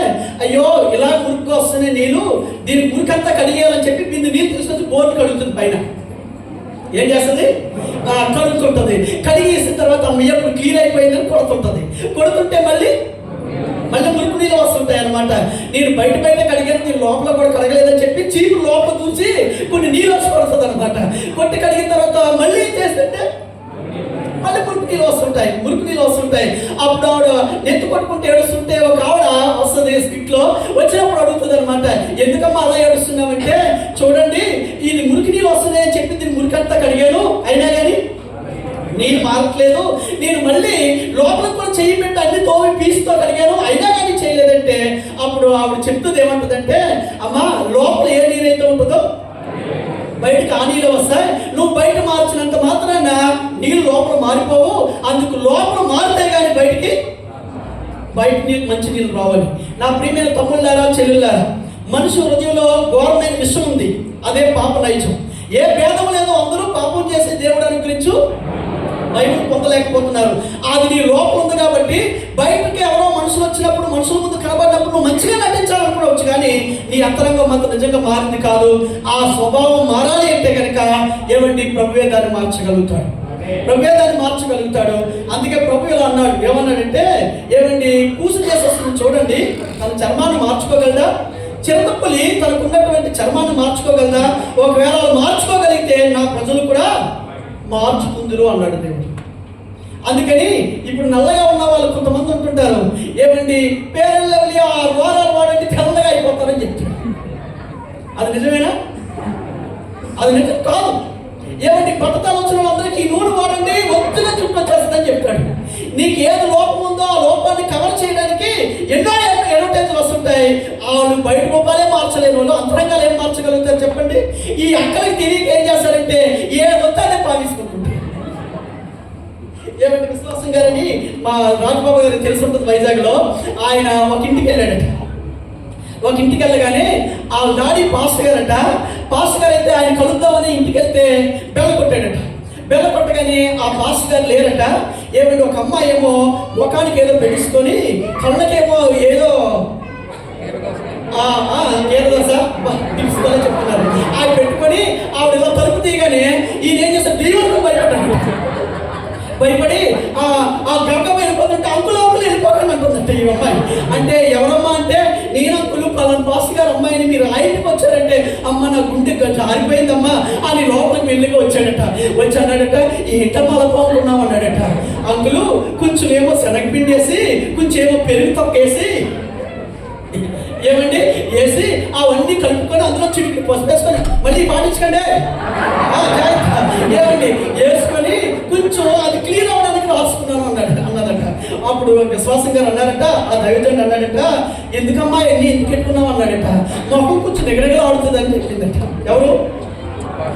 అయ్యో ఇలా మురికి వస్తున్నాయి నీళ్ళు, దీని మురికంతా కడిగేయాలని చెప్పి బిందు నీళ్ళు తీసుకొచ్చి బోర్ను కడుగుతుంది. పైన ఏం చేస్తుంది? కడుగుతుంటుంది. కడిగేసిన తర్వాత ఎప్పుడు క్లీన్ అయిపోయిందని కొడుతుంటే మళ్ళీ మురికి నీళ్ళు వస్తుంటాయి అనమాట. నేను బయట కడిగాను, నేను లోపల కూడా కడగలేదని చెప్పి చీపు లోపల చూసి కొన్ని నీళ్ళు వచ్చి కొడుతుంది అనమాట. కొట్టి కడిగిన తర్వాత మళ్ళీ ఏం చేస్తుంటే మళ్ళీ మురికి నీళ్ళు వస్తుంటాయి. అప్పుడు ఆవిడ నెత్తి కొట్టుకుంటే ఏడుస్తుంటే ఒక ఆవిడ వస్తుంది స్కిట్లో. వచ్చినప్పుడు అడుగుతుంది అనమాట, ఎందుకమ్మా అలా ఏడుస్తున్నామంటే, చూడండి ఇది మురికి నీళ్ళు వస్తున్నాయి అని చెప్పి దీన్ని మురికంతా కడిగాను, అయినా కానీ నేను మారట్లేదు. నేను మళ్ళీ లోపలికి కూడా చేయి పెట్టి అన్ని తోమి పీసుతో కడిగాను, అయినా కానీ చేయలేదంటే, అప్పుడు ఆవిడ చెప్తుంది ఏమంటుందంటే, అమ్మా లోపల ఏ నీరైతే ఉంటుందో బయటకు ఆ నీళ్ళు వస్తాయి. నువ్వు బయట మార్చినంత మాత్రాన నీళ్ళు లోపల మారిపోవు. అందుకు లోపల మారితే కానీ బయట నీళ్ళు మంచి నీళ్ళు రావాలి. నా ప్రియమైన తమ్ముళ్ళారా, చెల్లెళ్ళారా, మనిషి హృదయంలో ఘోరమైన విషయం ఉంది. అదే పాప నైజం. ఏ భేదం లేదో, అందరూ పాపం చేసే దేవుడు అనుగ్రహించు బైబిల్ పొందలేకపోతున్నారు. అది నీ లోపల ఉంది కాబట్టి బయటకి ఎవరో మనుషులు వచ్చినప్పుడు, మనుషుల ముందు కనబడినప్పుడు నువ్వు మంచిగా నటించాలనుకోవచ్చు, కానీ నీ అంతరంగం మాత్రం నిజంగా మారింది కాదు. ఆ స్వభావం మారాలి అంటే కనుక ఏమండి, ప్రభువే దాన్ని మార్చగలుగుతాడు. అందుకే ప్రభు ఇలా అన్నాడు. ఏమన్నాడంటే, ఏమండి, కూసు చేసి వస్తుంది చూడండి, తన చర్మాన్ని మార్చుకోగలదా? చిరతపులి తనకున్నటువంటి చర్మాన్ని మార్చుకోగలదా? ఒకవేళ మార్చుకోగలిగితే నా ప్రజలు కూడా మార్చుకుందురు అన్నాడు దేవుడు. అందుకని ఇప్పుడు నల్లగా ఉన్న వాళ్ళు కొంతమంది ఉంటుంటారు. ఏమండి, పేరెళ్ళి 6 వారాలు వాడండి తెల్లగా అయిపోతారని చెప్తాడు. అది నిజమేనా? అది నిజం కాదు. ఏమండి, బట్టతలు వచ్చిన వాళ్ళందరికీ ఈ నూనె వాడండి, ఒత్తుగా చుట్టూ వచ్చేస్తుందని చెప్తాడు. నీకు ఏది లోపం ఉందో ఆ లోపాన్ని కవర్ చేయడానికి ఎన్నో అడ్వర్టైజ్లు వస్తుంటాయి. వాళ్ళు బయట రూపాలే మార్చలేని వాళ్ళు అంతరంగాలు ఏం మార్చగలుగుతారు చెప్పండి? ఈ అక్కడికి తిరిగి ఏం చేస్తారంటే ఏదొత్తానే పాలిస్తుంటుంటారు. ఏమంటే, విశ్వాసం గారని మా రాజబాబు గారికి తెలిసి ఉంటుంది, వైజాగ్లో. ఆయన ఒక ఇంటికి వెళ్ళగానే ఆ డాడీ పాస్టర్ గారు అయితే ఆయన కలుద్దామని ఇంటికి వెళ్తే బెల్ల కొట్టగానే ఆ పాస్టర్ గారు లేరట. ఏమంటే, ఒక అమ్మాయి ఏమో ముఖానికి ఏదో పెట్టించుకొని, కళ్ళకేమో ఏదో తెలుసుకోవాలని చెప్తున్నారు. ఆయన పెట్టుకొని ఆవిడ ఏదో తలుపు తీయగానే ఈయన ఏం చేస్తారు, దేవుడితో భయపడి ఆ గంగమ్మ వెళ్ళిపోతుంటే అంకులు వెళ్ళిపోకండి అంటుందంటే ఈ అమ్మాయి. అంటే ఎవరమ్మా అంటే, నేను అంకులు పలానా పాస్ గారు అమ్మాయిని మీరు ఆ ఇంటికి వచ్చారంటే, అమ్మ నా గుండె ఆరిపోయిందమ్మా అని లోపలికి మెల్లిగా వచ్చి అన్నాడట, ఈ ఇంటమ్మా అలపోతున్నాం అన్నాడట. అంకులు కొంచెం ఏమో శనగపిండి వేసి, కొంచెం ఏమో పెరుగు తొక్కేసి, ఏమండి వేసి అవన్నీ కలుపుకొని అందులో చిటికి పసుపు వేసుకొని మళ్ళీ పాటించకండి ఏమండి వేసుకొని కొంచెం అది క్లీన్ అవడానికి రాసుకున్నాను అన్నదట. అప్పుడు విశ్వాసం గారు అన్నారట, ఆ దైవజనుడు అన్నాడట, ఎందుకమ్మా ఎన్ని ఎందుకు పెట్టుకున్నావు అన్నాడట. మొహం కొంచెం నిగడగా ఆడుతుంది అని చెప్పిందట. ఎవరు?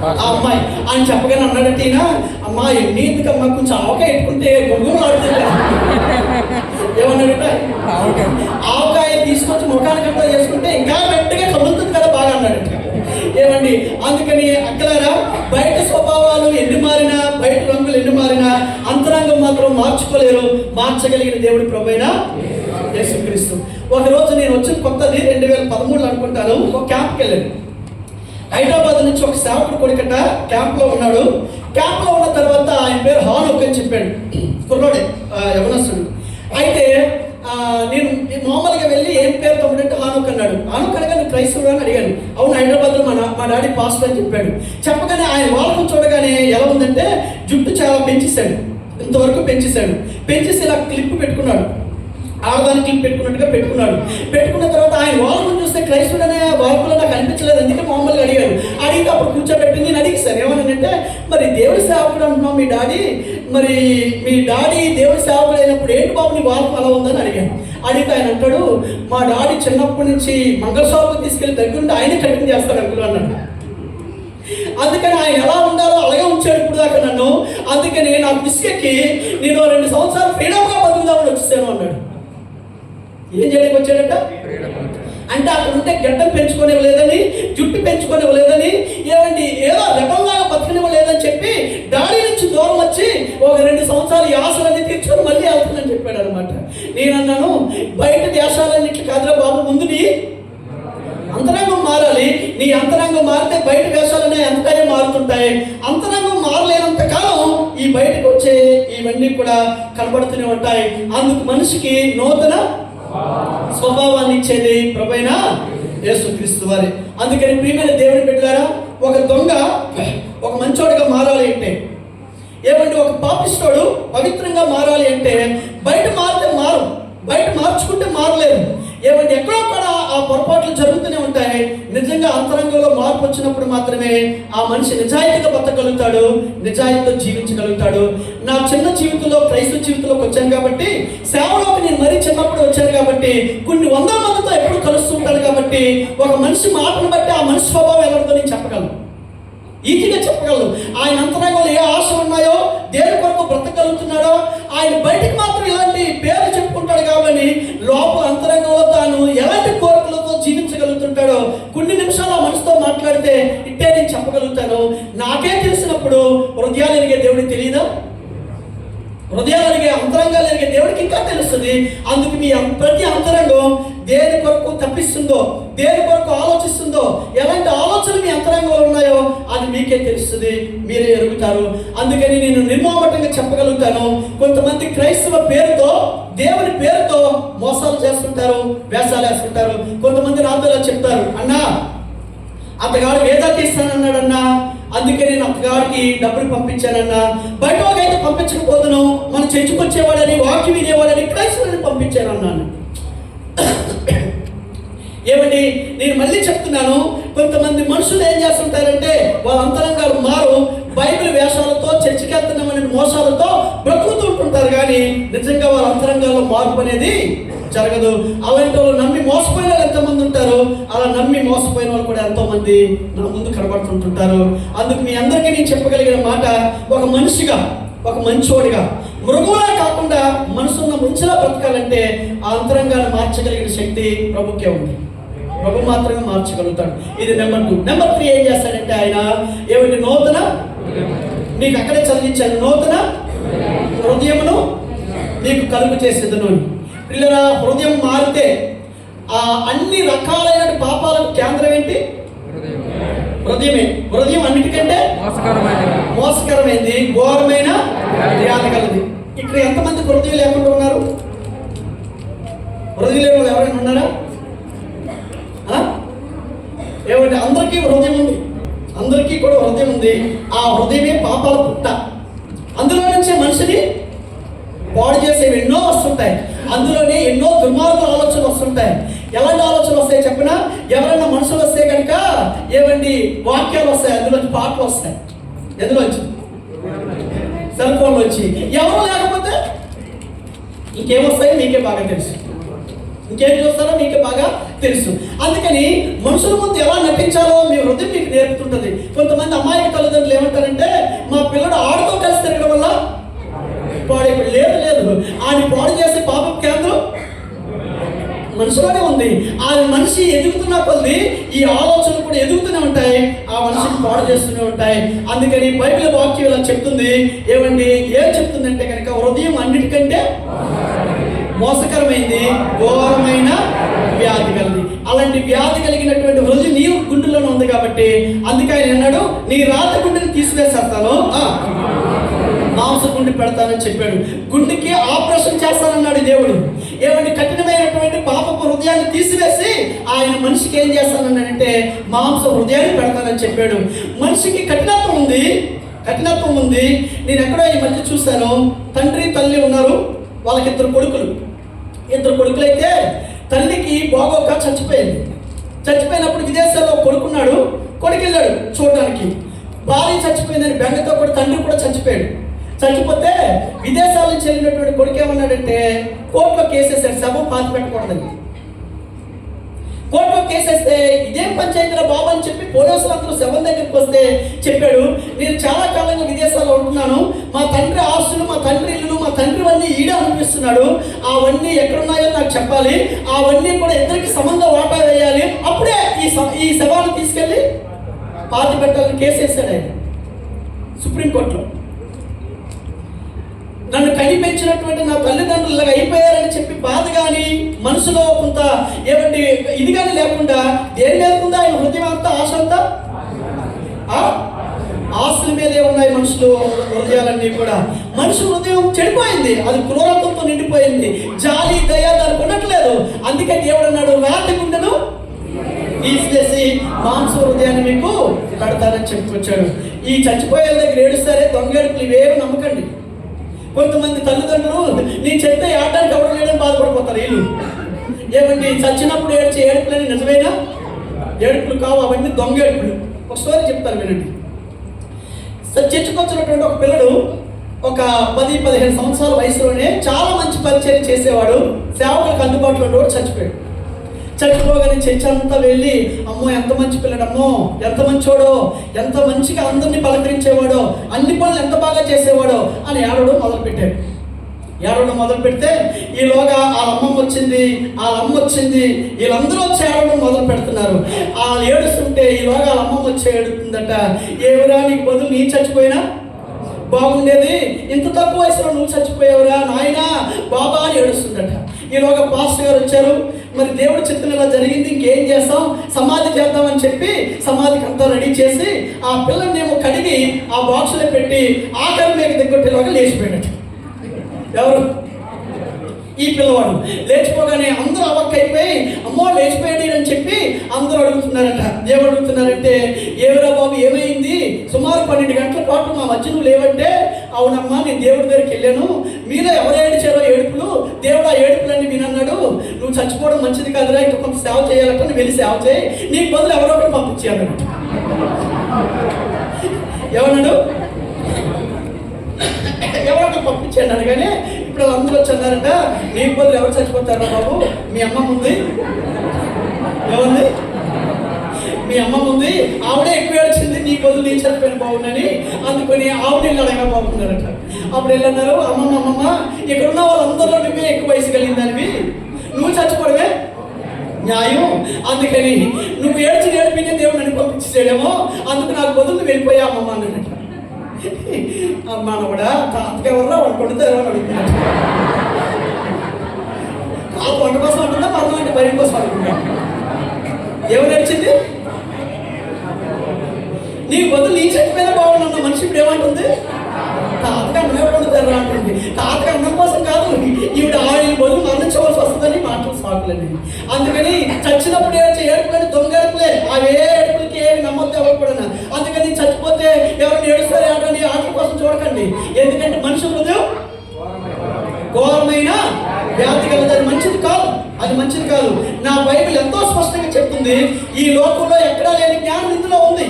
ఆ అమ్మాయి ఆయన చెప్పగానే అన్నాడంటే ఈయన, అమ్మా ఎన్ని ఎందుకమ్మా కొంచెం ఆవకాయ పెట్టుకుంటే గొంగులు ఆడుతుంది. ఏమన్నాడంటే ఆవకాయ తీసుకొచ్చి ముఖానికంతా చేసుకుంటే ఇంకా గట్టిగా కలుగుతుంది కదా బాగా అన్నాడంట. ఏమండి, అందుకని అక్కలారా, బయట స్వభావాలు ఎన్ని మారినా, బయట రంగులు ఎన్ని మారినా అంతరంగం మాత్రం మార్చుకోలేరు. మార్చగలిగిన దేవుడి ప్రభువైన యేసుక్రీస్తు. ఒకరోజు నేను వచ్చిన కొత్తది 2013 అనుకుంటాను, ఒక క్యాంప్కి వెళ్ళాను. హైదరాబాద్ నుంచి ఒక సేవకుడు కొడుకట క్యాంప్లో ఉన్నాడు. క్యాంప్లో ఉన్న తర్వాత ఆయన పేరు హానోక్ అని చెప్పాడు. కుర్రోడే, యవనస్తుడు. అయితే నేను మామూలుగా వెళ్ళి ఏం పేరు తమ్ముడంటే హానోక్ అన్నాడు. హానోక్ అనగా నేను క్రైస్తవుడు అని అడిగాను. అవును, హైదరాబాద్లో మా డాడీ పాస్టర్ అని చెప్పాడు. చెప్పగానే ఆయన వాళ్ళకు చూడగానే ఎలా ఉందంటే జుట్టు చాలా పెంచేశాడు, ఇంతవరకు పెంచేశాడు. పెంచేసి ఇలా క్లిప్ పెట్టుకున్నాడు, ఆడదానికి క్లిప్ పెట్టుకున్నట్టుగా పెట్టుకున్నాడు. పెట్టుకున్న తర్వాత ఆయన వాళ్ళని చూస్తే క్రైస్తవుడు అనే వాళ్ళలో నాకు అనిపించలేదు. అందుకే మామూలుగా అడిగాను. అడిగితే అప్పుడు కూర్చోబెట్టింది. నేను అడిగిస్తాను ఏమన్నానంటే, మరి దేవుడి సేవకుడు అంటున్నావు మీ డాడీ, మరి మీ డాడీ దేవుడి సేవకుడు అయినప్పుడు ఏంటి బాబు నీ వాళ్ళకు అలా ఉందని అడిగాను. అడిగితే ఆయన అంటాడు, మా డాడీ చిన్నప్పటి నుంచి మంగళసూత్రం తీసుకెళ్ళి దగ్గరుండి ఆయనే కటింగ్ చేస్తాడు అంకులు అన్నాడు. అందుకని ఆయన ఎలా ఉండాలో అలాగే ఉంచాడు ఇప్పుడు దాకా నన్ను. అందుకని నాకు విసుకెక్కి నేను 2 సంవత్సరాలు ఫ్రీడమ్గా బతుకుదామని వచ్చేసాను అన్నాడు. ఏం చేయడానికి వచ్చాడట అంటే అక్కడ ఉంటే గడ్డం పెంచుకోనివ్వలేదని, జుట్టు పెంచుకోనివ్వలేదని, ఏమండి ఏదో గడ్డంలాగా బతకనివ్వలేదని చెప్పి డాడీ నుంచి దూరం వచ్చి ఒక 2 సంవత్సరాలు ఈ ఆశలన్నీ తీర్చుకొని మళ్ళీ వెళ్తుందని చెప్పాడు అనమాట. నేను అన్నాను, బయట దేశాలన్నింటి కాదురా బాబు, ముందు నీ అంతరంగం మారాలి. నీ అంతరంగం మారితే బయట వేషాలనే ఎంతగానే మారుతుంటాయి. అంతరంగం మారలేనంత కాలం ఈ బయటకు వచ్చే ఇవన్నీ కూడా కనబడుతూనే ఉంటాయి. అందుకు మనిషికి నూతన స్వభావాన్ని ఇచ్చేది ప్రభువైన యేసుక్రీస్తు వారే. అందుకని ప్రియమైన దేవుని బిడ్డలారా, ఒక దొంగ ఒక మంచోడిగా మారాలి అంటే, ఏమంటే ఒక పాపిస్తోడు పవిత్రంగా మారాలి అంటే బయట మారితే మారు, బయట మార్చుకుంటే మారలేదు. ఏమంటే ఎక్కడో కూడా ఆ పొరపాట్లు జరుగుతూనే ఉంటాయి. నిజంగా అంతరంగంలో మార్పు వచ్చినప్పుడు మాత్రమే ఆ మనిషి నిజాయితీగా బతకగలుగుతాడు, నిజాయితీతో జీవించగలుగుతాడు. నా చిన్న జీవితంలో, క్రైస్తవ జీవితంలోకి వచ్చాను కాబట్టి, సేవలోకి నేను మరీ చిన్నప్పుడు వచ్చాను కాబట్టి, కొన్ని 100 మందితో ఎప్పుడు కలుస్తుంటాను కాబట్టి, ఒక మనిషి మాటను బట్టి ఆ మనిషి స్వభావం ఎవరితో నేను చెప్పగలను, ఈజీగా చెప్పగలను. ఆయన అంతరంగంలో ఏ ఆశ ఉన్నాయో, దేని కొరకు బ్రతకగలుగుతున్నాడో, ఆయన బయటికి మాత్రం ఇలాంటి పేరు చెప్పుకుంటాడు కాబట్టి లోపల అంతరంగంలో తాను ఎలాంటి కోరికలతో జీవించగలుగుతుంటాడో కొన్ని నిమిషాలు ఆ మనసుతో మాట్లాడితే ఇట్టే నేను చెప్పగలుగుతాను. నాకే తెలిసినప్పుడు హృదయాలు ఎరిగే దేవుడికి తెలియదా? హృదయాలు ఎరిగే, అంతరంగాలు ఎరిగే దేవుడికి ఇంకా తెలుస్తుంది. అందుకు మీ ప్రతి అంతరంగం దేని కొరకు తప్పిస్తుందో, దేని కొరకు ఆలోచిస్తుందో, ఎలాంటి ఆలోచనలు మీ అంతరంగంలో ఉన్నాయో అది మీకే తెలుస్తుంది, మీరే ఎరుగుతారు. అందుకని నేను నిర్మోహమాటంగా చెప్పగలుగుతాను, కొంతమంది క్రైస్తవ పేరుతో, దేవుని పేరుతో మోసాలు చేస్తుంటారు, వేషాలు వేస్తుంటారు. కొంతమంది నాతో చెప్తారు, అన్నా అతగాడు వేదాలు తీస్తానన్నాడన్నా, అందుకే నేను అతగాడికి డబ్బులు పంపించానన్నా, బయట అయితే పంపించకపోదును, మన చర్చికి వచ్చేవాడని, వాక్యం వినేవాడని క్రైస్తవుని పంపించానన్నాను. ఏమండి, నేను మళ్ళీ చెప్తున్నాను, కొంతమంది మనుషులు ఏం చేస్తుంటారంటే వాళ్ళ అంతరంగాలు మారు, బైబిల్ వేషాలతో, చర్చికి వెళ్తున్నామనే మోసాలతో బ్రతుకుతుంటుంటారు. కానీ నిజంగా వాళ్ళ అంతరంగాల్లో మార్పు అనేది జరగదు. అలాంటి వాళ్ళు నమ్మి మోసపోయిన వాళ్ళు ఎంతమంది ఉంటారు, అలా నమ్మి మోసపోయిన వాళ్ళు కూడా ఎంతోమంది నా ముందు కనబడుతుంటుంటారు. అందుకు మీ అందరికీ నేను చెప్పగలిగిన మాట, ఒక మనిషిగా, ఒక మంచోడిగా, మృగంలా కాకుండా మనసున్న మంచిలా బ్రతకాలంటే ఆ అంతరంగాన్ని మార్చగలిగిన శక్తి ప్రభుకే ఉంది. ప్రభు మాత్రమే మార్చగలుగుతాడు. ఇది నెంబర్ 2. నెంబర్ 3 ఏం చేస్తాడంటే ఆయన ఏమంటే నూతన, నీకు అక్కడే చదివించాను, నూతన హృదయమును నీకు కలుగు చేసేదను. పిల్లరా, హృదయం మారితే ఆ అన్ని రకాలైన పాపాలకు కేంద్రం ఏంటి? హృదయమే. హృదయం అన్నిటికంటే మోసకరమైంది, ఘోరమైన వ్యాధి కలది. ఇక్కడ ఎంతమంది హృదయం లేకుండా ఉన్నారు? హృదయం లేని వాళ్ళు ఎవరైనా ఉన్నారా? ఏమంటే అందరికీ హృదయం ఉంది, అందరికీ కూడా హృదయం ఉంది. ఆ హృదయమే పాపాల పుట్ట. అందులో నుంచే మనిషిని పాడు చేసేవి ఎన్నో వస్తుంటాయి. అందులోనే ఎన్నో దుర్మార్గ ఆలోచనలు వస్తుంటాయి. ఎలాంటి ఆలోచనలు వస్తాయి చెప్పిన, ఎవరైనా మనుషులు వస్తే కనుక ఏమండి వాక్యాలు వస్తాయి, అందులోంచి పాటలు వస్తాయి. ఎందులోంచి? సెల్ ఫోన్లు వచ్చి. ఎవరు లేకపోతే ఇంకేమొస్తాయో మీకే బాగా తెలుసు, ఇంకేం చూస్తారో మీకే బాగా తెలుసు. అందుకని మనుషుల ముందు ఎలా నటించాలో మీ హృదయం మీకు నేర్పుతుంటుంది. కొంతమంది అమాయకత తల్లిదండ్రులు ఏమంటారంటే మా పిల్లడు ఆడుతో కలిసి తిరగడం వల్ల పాడైపోయి. లేదు, ఆయన పాడు చేసే పాపం కేంద్రం మనసులోనే ఉంది. ఆ మనిషి ఎదుగుతున్న కొద్ది ఈ ఆలోచనలు కూడా ఎదుగుతూనే ఉంటాయి, ఆ మనిషిని పాడు చేస్తూనే ఉంటాయి. అందుకని బైబిల్ వాక్యం ఇలా చెప్తుంది. ఏమండి, ఏం చెప్తుందంటే కనుక హృదయం అన్నిటికంటే మోసకరమైంది, ఘోరమైన వ్యాధి కలిగింది. అలాంటి వ్యాధి కలిగినటువంటి హృదయం నీ గుండెలోనే ఉంది కాబట్టి అందుకే ఆయన అన్నాడు, నీ రాత గుండెని తీసివేసేస్తాను, మాంస గుండె పెడతానని చెప్పాడు. గుండెకి ఆపరేషన్ చేస్తానన్నాడు దేవుడు. ఏమంటే కఠినమైనటువంటి పాపపు హృదయాన్ని తీసివేసి ఆయన మనిషికి ఏం చేస్తానన్నాడంటే మాంస హృదయాన్ని పెడతానని చెప్పాడు. మనిషికి కఠినత్వం ఉంది. నేను ఎక్కడో ఈ మధ్య చూశాను, తండ్రి తల్లి ఉన్నారు, వాళ్ళకి ఇద్దరు కొడుకులైతే తల్లికి బాగోక చచ్చిపోయినప్పుడు విదేశాల్లో కొడుకున్నాడు. కొడుకు వెళ్ళాడు చూడడానికి. భార్య చచ్చిపోయిందని బెంగతో కూడా తండ్రి కూడా చచ్చిపోతే విదేశాల నుంచి వెళ్ళినటువంటి కొడుకు ఏమన్నాడంటే కోర్టులో కేసేసాడు, శవం పాతి పెట్టకూడదని. కోర్టులో కేసేస్తే ఇదేం పంచాయతీలో బాబు అని చెప్పి పోలీసులు అందరూ శవం దగ్గరికి వస్తే చెప్పాడు, నేను చాలా కాలంగా విదేశాల్లో ఉంటున్నాను, మా తండ్రి ఆస్తులు, మా తండ్రి ఇల్లు, మా తండ్రి అన్నీ ఈడే అనిపిస్తున్నాడు, అవన్నీ ఎక్కడున్నాయో నాకు చెప్పాలి, అవన్నీ కూడా ఇద్దరికి సమంగా వాటా వేయాలి, అప్పుడే ఈ శవాన్ని తీసుకెళ్ళి పాతి పెట్టాలని కేసేసాడు ఆయన సుప్రీంకోర్టులో. నన్ను కనిపించినటువంటి నా తల్లిదండ్రులు అయిపోయారని చెప్పి బాధ కానీ మనసులో కొంత ఏమంటే ఇది కానీ లేకుండా దేని మీద ఉందా ఆయన హృదయం అంతా, ఆశ అంతా ఆస్తుల మీదే ఉన్నాయి మనుషులు హృదయాలన్నీ కూడా. మనుషు హృదయం చెడిపోయింది, అది క్రూరత్వంతో నిండిపోయింది, జాలి దయ దానికి ఉండట్లేదు. అందుకే దేవుడు అన్నాడు, రాతి గుండెను తీసివేసి మాంస హృదయాన్ని మీకు పెడతానని చెప్పుకొచ్చాడు. ఈ చచ్చిపోయే దగ్గర ఏడుస్తారే దొంగేడుపులు ఇవేమి నమ్మకండి. కొంతమంది తల్లిదండ్రులు నేను చెప్తే ఏడడానికి ఎవరు లేడని బాధపడిపోతారు. వీళ్ళు ఏమండి చచ్చినప్పుడు ఏడ్చే ఏడుపులని నిజమైన ఏడుపులు కావు, అవన్నీ దొంగ ఏడుపులు. ఒక స్టోరీ చెప్తారు వినండి. చర్చకొచ్చినటువంటి ఒక పిల్లడు ఒక 10-15 సంవత్సరాల వయసులోనే చాలా మంచి పరిచయం చేసేవాడు, సేవకులకు అందుబాటులో ఉండేవాడు, చచ్చిపోగానే చర్చ అంతా వెళ్ళి అమ్మో ఎంత మంచి పిల్లడమ్మో, ఎంత మంచోడో, ఎంత మంచిగా అందరినీ పలకరించేవాడో, అన్ని పనులు ఎంత బాగా చేసేవాడో అని ఏడవడం మొదలు పెడితే ఈలోగా వాళ్ళ అమ్మ వచ్చింది, వీళ్ళందరూ వచ్చి ఏడవడం మొదలు పెడుతున్నారు. ఆ ఏడుస్తుంటే ఈలోగా వాళ్ళ అమ్మమ్మ వచ్చి ఏడుతుందట, ఏమిరా నీకు బదులు నీ చచ్చిపోయినా బాగుండేది, ఇంత తక్కువ వయసులో నువ్వు చచ్చిపోయావురా నాయనా బాబా అని ఏడుస్తుందట. ఈలోగా పాస్టర్ గారు వచ్చారు, మరి దేవుడు చిత్తం ఇలా జరిగింది, ఇంకేం చేస్తాం, సమాధి చేద్దామని చెప్పి సమాధికి అంతా రెడీ చేసి ఆ పిల్లని ఏమో కడిగి ఆ బాక్సులో పెట్టి ఆఖరి మీద దగ్గరలోగా లేచిపోయాడట. ఎవరు? ఈ పిల్లవాడు. లేచిపోగానే అందరూ అవక్కైపోయి అమ్మో లేచిపోయాడు అని చెప్పి అందరూ అడుగుతున్నారట. ఏమడుగుతున్నారంటే, ఏమిరా బాబు ఏమైంది, సుమారు 12 గంటల పాటు మా మధ్య నువ్వు లేవంటే, అవునమ్మా నేను దేవుడి దగ్గరికి వెళ్ళాను, మీలో ఎవరు ఏడిచారో ఏడుపులు, దేవుడు ఆ ఏడుపులన్నీ వినన్నాడు, నువ్వు చచ్చిపోవడం మంచిది కాదురా, ఇంకా కొంత సేవ చేయాలంటే నువ్వు వెళ్ళి సేవ చేయి, నీకు బదులు ఎవరో ఒకటి పంపించాను. ఏమన్నాడు? ఎవరో ఒకటి పంపించాడు అనగానే ఇప్పుడు అందరూ వచ్చారంట, నీకు బదులు ఎవరు చచ్చిపోతారా బాబు, మీ అమ్మ ఉంది, ఏముంది మీ అమ్మ ఉంది, ఆవిడే ఎక్కువ ఏడ్చింది, నీ బదులు నీ చచ్చిపోయిన బాగుందని అందుకని ఆవిడ ఇల్లు అడగా బాగున్నారట. అప్పుడు వెళ్ళన్నారు, అమ్మమ్మ ఇక్కడున్న వాళ్ళందరిలో నువ్వే ఎక్కువ వయసు కలిగిందానివి, నువ్వు చచ్చిపోవడమే న్యాయం, అందుకని నువ్వు ఏడ్పినే దేవుడు నన్ను పంపించేదేమో, అందుకు నాకు బదులు వెళ్ళిపోయా అమ్మమ్మ అన్నట్టు. అమ్మ కూడా తాతకి ఎవర్రా వాళ్ళు కొడుతారు ఎవరు అడుగుతున్నారు. తాత వంట కోసం అంటుందా, మరణం అంటే భయం కోసం అనుకుంటా. ఎవరు నడిచింది? నీ బదులు నీ చచ్చిపోయిన బాగున్నా మనిషి ఇప్పుడు ఏమంటుంది, తాతకి అన్నం ఎవరు వండుతారా అంటుంది. తాతకి అన్నం కోసం కాదు, ఈవిడ ఆయన బదులు మరణించవలసి వస్తుందని మాటలు సాకులండి. అందుకని చచ్చినప్పుడు ఏడ్చే ఏడుపులని దొంగ ఏడుపులే, అవే ఏడుపులకి ఏమి నమ్మొద్దు ఎవరు కూడా. అందుకని చచ్చిపోతే ఎవరిని ఏడుస్తారు ఏడని ఆటల కోసం చూడకండి, ఎందుకంటే మనిషి హృదయం ఘోరమైన వ్యాధి కలదు, అది మంచిది కాదు. నా బైబిల్ ఎంతో స్పష్టంగా చెప్తుంది, ఈ లోకంలో ఎక్కడా లేని జ్ఞానం ఇందులో ఉంది.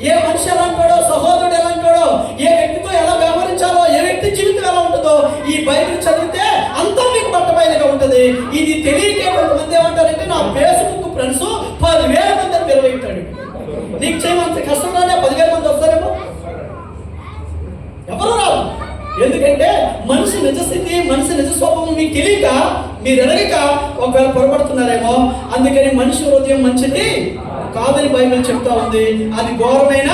ఏ మనిషి ఎలా అంటాడో, సహోదరుడు ఎలా అంటాడో, ఏ వ్యక్తితో ఎలా వ్యవహరించాలో, ఏ వ్యక్తి జీవితం ఎలా ఉంటుందో ఈ బైబిల్ చదివితే అంతా మీకు బట్టబయలుగా ఉంటుంది. ఇది తెలియకే కొంతమంది ఏమంటారంటే, నా ఫేస్బుక్ ఫ్రెండ్స్ 10,000 మంది విరవేస్తాడు, నీకు చేయమంత కష్టం రానే 10,000 మంది వస్తారేమో, మనిషి నిజ స్వభావం మీకు తెలియక మీరు ఎరగక ఒకవేళ పొరపడుతున్నారేమో. అందుకని మనిషి హృదయం మంచిది కాదని బైబిల్ చెప్తా ఉంది. అది ఘోరమైన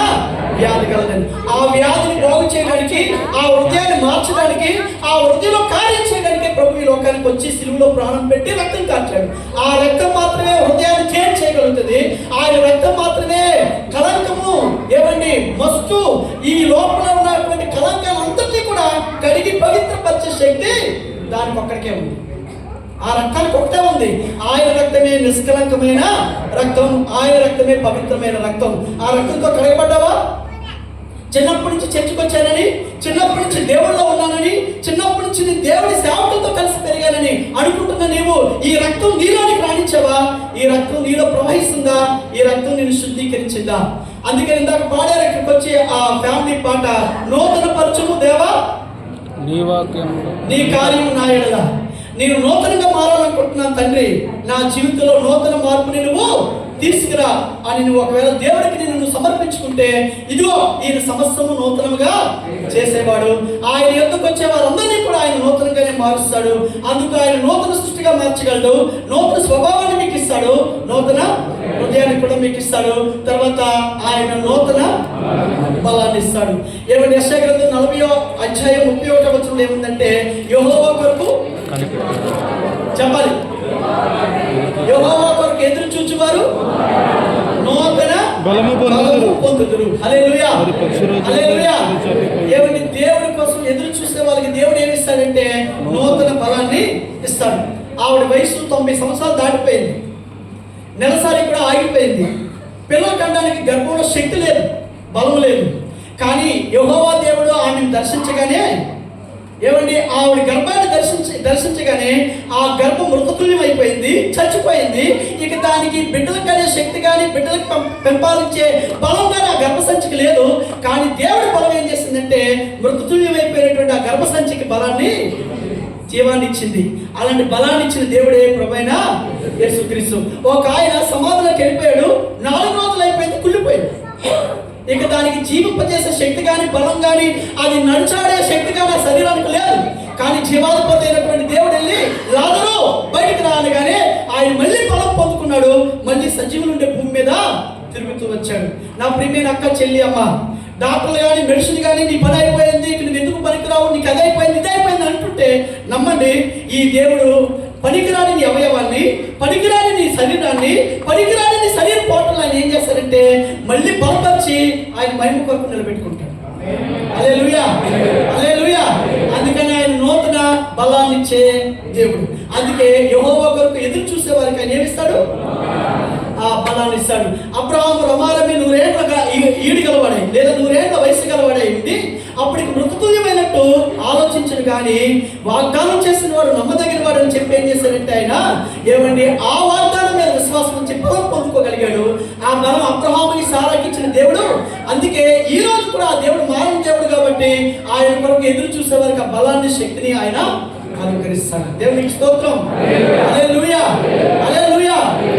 వ్యాధి కలదని. ఆ వ్యాధిని బాగు చేయడానికి, ఆ హృదయాన్ని మార్చడానికి, ఆ హృదయంలో కార్యం చేయడానికి ప్రభు ఈ లోకానికి వచ్చి సిలువలో ప్రాణం పెట్టి రక్తం కార్చాడు. ఆ రక్తం మాత్రమే హృదయాన్ని చేంజ్ చేయగలుగుతుంది. ఆయన రక్తం మాత్రమే కలంకము ఏమండి మస్తు ఈ లోపల ఉన్నటువంటి కలంకాన్ని అంతటినీ కూడా కడిగి పవిత్రపరిచే శక్తి దానికి ఒక్కడికే ఉంది. ఆ రక్తానికి ఒకటే ఉంది. ఆయన రక్తమే నిష్కలంకమైన రక్తం, ఆయన రక్తమే పవిత్రమైన రక్తం. ఆ రక్తంతో కడగబడ్డావా? చిన్నప్పటి నుంచి చర్చకు వచ్చానని, చిన్నప్పటి నుంచి దేవుళ్ళలో ఉన్నానని, చిన్నప్పటి నుంచి నీ దేవుడి సేవకులతో కలిసి పెరిగానని అనుకుంటున్న నీవు ఈ రక్తం నీలోనికి రాణించావా? ఈ రక్తం నీలో ప్రవహిస్తుందా? ఈ రక్తం నేను శుద్ధీకరించిందా? అందుకని ఇందాక పాడారు ఇక్కడికి వచ్చి ఆ ఫ్యామిలీ పాట, నూతన పరచుము దేవా నీ కార్యం నా ఎడల. నేను నూతనంగా మారాలనుకుంటున్నాను తండ్రి, నా జీవితంలో నూతన మార్పుని నువ్వు తీసుకురా అని నువ్వు ఒకవేళ దేవుడికి నిన్ను సమర్పించుకుంటే, ఇదిగో ఈయన సమస్తము నూతనముగా చేసేవాడు. ఆయన యొద్దకు వచ్చే వారందరినీ కూడా ఆయన నూతనంగానే మారుస్తాడు. అందుకు ఆయన నూతన సృష్టిగా మార్చగలడు. నూతన స్వభావాన్ని మీకు ఇస్తాడు, నూతన హృదయాన్ని కూడా మీకు ఇస్తాడు. తర్వాత ఆయన నూతన బలాన్ని ఇస్తాడు. ఏమంటే యెషయా గ్రంథం 40వ అధ్యాయం 31వ వచనంలో ఏముందంటే, యెహోవా కొరకు చెప్పాలి, యెహోవా కొరకు ఎదురు చూచువారు నూతన బలము పొందుదురు. హల్లెలూయా, హల్లెలూయా. ఏమంటే దేవుడి కోసం ఎదురు చూసే వాళ్ళకి దేవుడు ఏమి ఇస్తాడంటే నూతన బలాన్ని ఇస్తాడు. ఆవిడ వయసు 90 సంవత్సరాలు దాటిపోయింది. నెలసారి కూడా ఆగిపోయింది. పిల్లలు కనడానికి గర్భంలో శక్తి లేదు, బలం లేదు. కానీ యెహోవా దేవుడు ఆమెను దర్శించగానే ఏమండి ఆవిడ గర్భాన్ని దర్శించగానే ఆ గర్భం మృతతుల్యం అయిపోయింది, చచ్చిపోయింది. ఇక దానికి బిడ్డలకు అనే శక్తి కానీ బిడ్డలకు పెంపాలించే బలం కానీ ఆ గర్భసంచికి లేదు. కానీ దేవుడి బలం ఏం చేసిందంటే మృతతుల్యం అయిపోయినటువంటి ఆ గర్భసంచికి బలాన్ని, జీవాన్ని ఇచ్చింది. అలాంటి బలాన్ని ఇచ్చిన దేవుడే ప్రభువైన యేసుక్రీస్తు. ఒక ఆయన సమాధిలోకి వెళ్ళిపోయాడు, 4 రోజులు అయిపోయింది, కుళ్ళిపోయాడు. ఇక దానికి జీవింపజేసే శక్తి కానీ బలం కానీ అది నడిచాడే శక్తి కానీ ఆ శరీరానికి లేదు. కానీ జీవాధిపతి అయినటువంటి దేవుడు వెళ్ళి లాజరు బయటికి రాగానే ఆయన మళ్ళీ బలం పొందుకున్నాడు. మళ్ళీ సజీవులు ఉండే భూమి మీద తిరుగుతూ వచ్చాడు. నా ప్రియమైన అక్క, చెల్లి, అమ్మ, డాక్టర్లు కానీ మెడిసిన్ కానీ నీ పని అయిపోయింది, నువ్వు ఎందుకు పనికిరావు, నీకు అది అయిపోయింది ఇది అయిపోయింది అంటుంటే నమ్మండి, ఈ దేవుడు పనికిరాని నీ అవయవాన్ని, పనికిరాని నీ శరీరాన్ని, పనికిరాని నీ శరీర పోటలు ఆయన ఏం చేస్తారంటే మళ్ళీ బలపరిచి ఆయన మహిమ కొరకు నిలబెట్టుకుంటాడు. హల్లెలూయా, హల్లెలూయా. అందుకని ఆయన నూతన బలాన్ని ఇచ్చే దేవుడు. అందుకే యెహోవా కొరకు ఎదురు చూసే వారికి ఆయన ఏమిస్తాడు? ఆ బలాన్ని ఇస్తాడు. అబ్రహాము రమారమి 100 ఏళ్ళ ఈడు గలవాడై లేదా 100 ఏళ్ళ వయసు గలవాడై ఉంది. అప్పటికి మృతతుల్యమైనట్టు ఆలోచించడు. కానీ వాగ్దానం చేసిన వాడు నమ్మదగిన వాడు అని చెప్పి ఏం చేశాడంటే ఆయన ఏమండి ఆ వాగ్దానం మీద విశ్వాసం ఉంచి బలం పొందుకోగలిగాడు. ఆ బలం అబ్రహాముని సారాకి ఇచ్చిన దేవుడు. అందుకే ఈ రోజు కూడా ఆ దేవుడు మారని దేవుడు కాబట్టి ఆయన కొరకు ఎదురు చూసే వారికి ఆ బలాన్ని, శక్తిని ఆయన అనుగ్రహిస్తాడు. దేవునికి స్తోత్రం, హల్లెలూయా, హల్లెలూయా.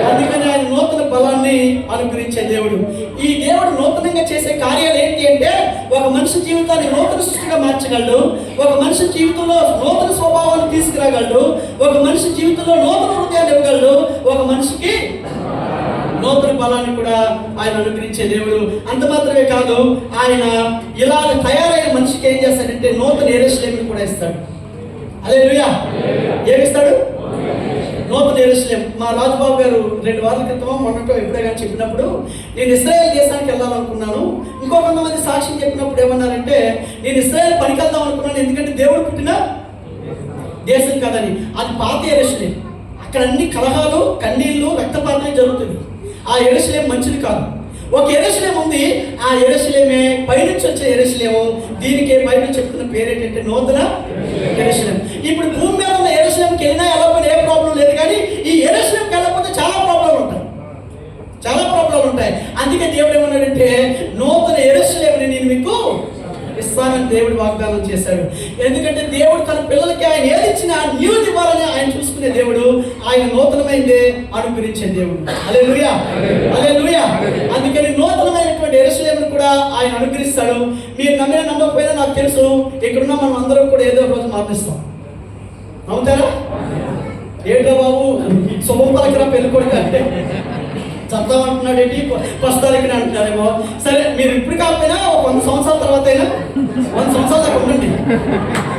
అందుకని ఆయన నూతన బలాన్ని అనుగ్రహించే దేవుడు. ఈ దేవుడు నూతనంగా చేసే కార్యాలు ఏంటి అంటే ఒక మనిషి జీవితాన్ని నూతన సృష్టిగా మార్చగలడు, ఒక మనిషి జీవితంలో నూతన స్వభావాన్ని తీసుకురాగలడు, ఒక మనిషి జీవితంలో నూతన హృదయాన్ని ఇవ్వగలడు, ఒక మనిషికి నూతన బలాన్ని కూడా ఆయన అనుగ్రహించే దేవుడు. అంత మాత్రమే కాదు, ఆయన ఇలాగ తయారైన మనిషికి ఏం చేస్తాడంటే నూతన యెరూషలేమును కూడా ఇస్తాడు. హల్లెలూయా. ఏమిస్తాడు? నూతన యెరూషలేము. మా రాజుబాబు గారు 2 వారాల క్రితం మొన్నటో ఎప్పుడే కానీ చెప్పినప్పుడు నేను ఇశ్రాయేల్ దేశానికి వెళ్ళాలనుకున్నాను. ఇంకో కొంతమంది సాక్ష్యం చెప్పినప్పుడు ఏమన్నారంటే నేను ఇశ్రాయేల్ పనికి వెళ్దాం అనుకున్నాను, ఎందుకంటే దేవుడు పుట్టిన దేశం కాదని. అది పాత యెరూషలేము. అక్కడ అన్ని కలహాలు, కన్నీళ్లు, రక్తపాతం జరుగుతుంది. ఆ యెరూషలేము మంచిది కాదు. ఒక యెరూషలేము ఉంది, ఆ యెరూషలేమే పైనుంచి వచ్చే యెరూషలేము. దీనికి బైబిల్ చెప్తున్న పేరు ఏంటంటే నూతన యెరూషలేము. ఇప్పుడు భూమి మీద ఉన్న యెరూషలేముకి వెళ్ళినా వెళ్ళకపోతే ఏ ప్రాబ్లం లేదు. కానీ ఈ యెరూషలేముకి వెళ్ళకపోతే చాలా ప్రాబ్లం ఉంటాయి. అందుకే దేవుడు ఏమన్నాడంటే నూతన యెరూషలేముని నేను మీకు ఇస్తానని దేవుడు వాగ్దానం చేశాడు. ఎందుకంటే దేవుడు తన పిల్లలకి ఆయన ఏది ఇచ్చినా న్యూ ఇవ్వాలని ఆయన చూసుకునే దేవుడు. ఆయన నూతనమైందే అనుగ్రహించే దేవుడు. హల్లెలూయా, హల్లెలూయా. అందుకని నూతనమైనటువంటి యెరూషలేమును కూడా ఆయన అనుగ్రహిస్తాడు. మీరు నమ్మినా నమ్మకపోయినా నాకు తెలుసు, ఇక్కడున్న మనం అందరం కూడా ఏదో ఒక రోజు మరణిస్తాం. నమ్ముతారా? ఏంటో బాబు శుభం పలకరా పెళ్లి కొడుకు అంటే చెప్తామంటున్నాడు ఏంటి, ప్రస్తుతానికి అంటున్నారేమో. సరే, మీరు ఇప్పుడు కాకపోయినా ఒక 100 సంవత్సరాల తర్వాత అయినా 100 సంవత్సరాల దాకా ఉండండి,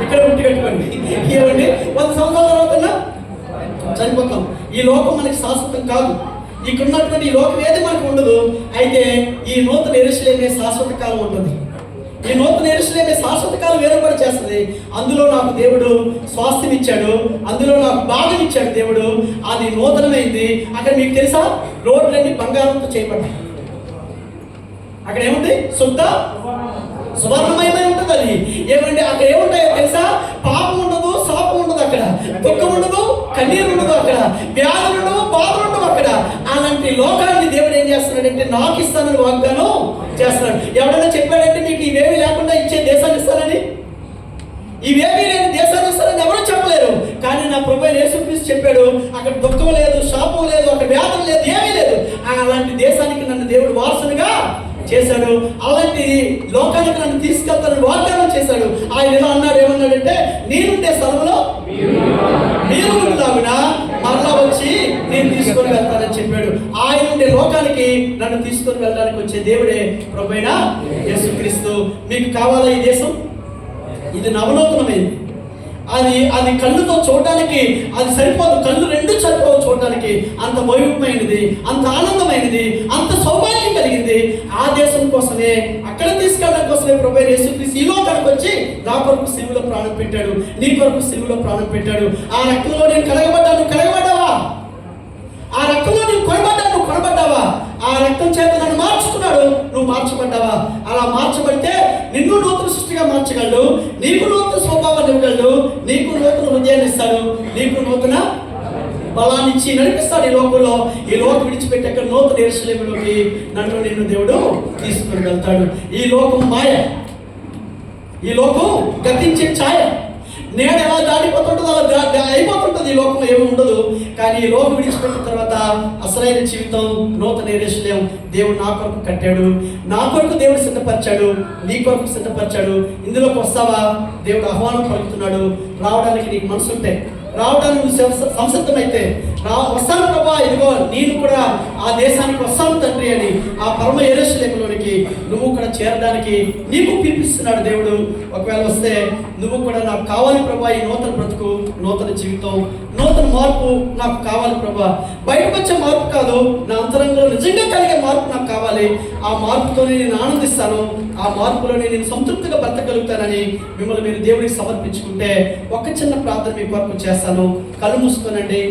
ఇక్కడ ఉట్టి కట్టుకోండి. ఏమండి, 100 సంవత్సరాల తర్వాత చనిపోతాం. ఈ లోకం మనకి శాశ్వతం కాదు. ఇక్కడ ఉన్నటువంటి ఈ లోకం ఏది మనకు ఉండదు. అయితే ఈ నూతన యెరూషలేమే శాశ్వత కాలం ఉంటుంది. ఈ నూతన యెరూషలేమే శాశ్వత కాలం వేరుపడి చేస్తుంది. అందులో నాకు దేవుడు స్వాస్థ్యం ఇచ్చాడు, అందులో నాకు భాగం ఇచ్చాడు దేవుడు. అది నూతనమైంది. అక్కడ మీకు తెలుసా, రోడ్లన్నీ బంగారంతో చేయబడ్డాయి. అక్కడ ఏముంది? శుద్ధ సువర్ణమయమై ఉంటుంది. అది ఏమంటే అక్కడ ఏముంటాయో తెలుసా? పాపం ఉండదు, శాపం ఉండదు, అక్కడ దుఃఖం ఉండదు, కన్నీరు ఉండదు, అక్కడ వ్యాధులు ఉండవు, బాధలు ఉండవు. అక్కడ అలాంటి లోకాన్ని దేవుడు ఏం చేస్తున్నాడంటే నాకు ఇస్తానని వాగ్దానం చేస్తున్నాడు. ఎవరైనా చెప్పాడంటే మీకు ఇవేమీ లేకుండా ఇచ్చే దేశాన్ని ఇస్తానని, ఇవేమీ లేని దేశాన్ని ఇస్తానని ఎవరూ చెప్పలేరు. కానీ నా ప్రభువైన యేసుక్రీస్తు చెప్పాడు, అక్కడ దుఃఖం లేదు, శాపం లేదు, అక్కడ వ్యాధులు లేదు, ఏమీ లేదు. అలాంటి దేశానికి నన్ను దేవుడు వారసునిగా చేశాడు. అలాంటి లోకానికి నన్ను తీసుకెళ్తానని వాగ్దానం చేశాడు. ఆయన ఎలా అన్నాడు, ఏమన్నాడంటే నేనుండే స్థలంలో మీరు ఉండేలాగున మరలా వచ్చి నేను తీసుకొని వెళ్తానని చెప్పాడు. ఆయన ఉండే లోకానికి నన్ను తీసుకొని వెళ్ళడానికి వచ్చే దేవుడే ప్రభువైన యేసుక్రీస్తు. మీకు కావాలా ఈ దేశం? ఇది నవనూతనమైంది. అది కళ్ళుతో చూడడానికి అది సరిపోదు, కళ్ళు రెండు సరిపోదు చూడడానికి. అంత వైభవమైనది, అంత ఆనందమైనది, అంత సౌభాగ్యం కలిగింది. ఆ దేశం కోసమే, అక్కడ తీసుకెళ్ళడం కోసమే ప్రభువైన యేసుక్రీస్తు ఈ లోకానికి వచ్చి నా కొరకు సిలువలో ప్రాణం పెట్టాడు, నీ కొరకు సిలువలో ప్రాణం పెట్టాడు. ఆ రక్తంలో నేను కడగబడ్డాను, కడగబడ్డావా? ఆ రక్తంలో నేను కొనబడ్డాను, నువ్వు కొనబడ్డావా? ఆ రక్తం చేత నన్ను మార్చుకున్నాడు, నువ్వు మార్చబడ్డావా? అలా మార్చబడితే నిన్ను నూతన సృష్టిగా మార్చగలడు, నీకు నూతన స్వభావాన్ని ఇవ్వగలడు, నీకు నూతన హృదయాన్ని ఇస్తాడు, నీకు నూతన బలాన్ని ఇచ్చి నడిపిస్తాడు. ఈ లోకంలో ఈ లోకం విడిచిపెట్టి అక్కడ నూతన యెరూషలేములోకి నన్ను నిన్ను దేవుడు తీసుకుని వెళ్తాడు. ఈ లోకం మాయ, ఈ లోకం గతించే ఛాయ. నేడు ఎలా దాడిపోతుంటుందో అలా అయిపోతుంటుంది. ఈ లోకంలో ఏమి ఉండదు. కానీ ఈ లోకం విడిచిపెట్టిన తర్వాత అసలైన జీవితం నూతన యెరూషలేము దేవుడు నా కొరకు కట్టాడు, నా కొరకు దేవుడు సిద్ధపరిచాడు, నీ కొరకు సిద్ధపరిచాడు. ఇందులోకి వస్తావా? దేవుడు ఆహ్వానం పలుకుతున్నాడు. రావడానికి నీకు మనసు ఉంటే, రావడానికి నువ్వు సంసిద్ధమైతే వస్తాను ప్రభా, ఇదిగో నేను కూడా ఆ దేశానికి వస్తాను తండ్రి అని, ఆ పరమ యెరూషలేములోనికి నువ్వు కూడా చేరడానికి నీకు పిలిపిస్తున్నాడు దేవుడు. ఒకవేళ వస్తే నువ్వు కూడా నాకు కావాలి ప్రభా, ఈ నూతన బ్రతుకు, నూతన జీవితం, నూతన మార్పు నాకు కావాలి ప్రభా. బయటకు వచ్చే మార్పు కాదు, నా అంతరంగంలో నిజంగా కలిగే మార్పు నాకు కావాలి. ఆ మార్పుతోనే నేను ఆనందిస్తాను, ఆ మార్పులోనే నేను సంతృప్తిగా బ్రతకగలుగుతానని మిమ్మల్ని మీరు దేవుడికి సమర్పించుకుంటే ఒక చిన్న ప్రార్థన మీ కొరకు చేస్తాను. కళ్ళు మూసుకోనండి.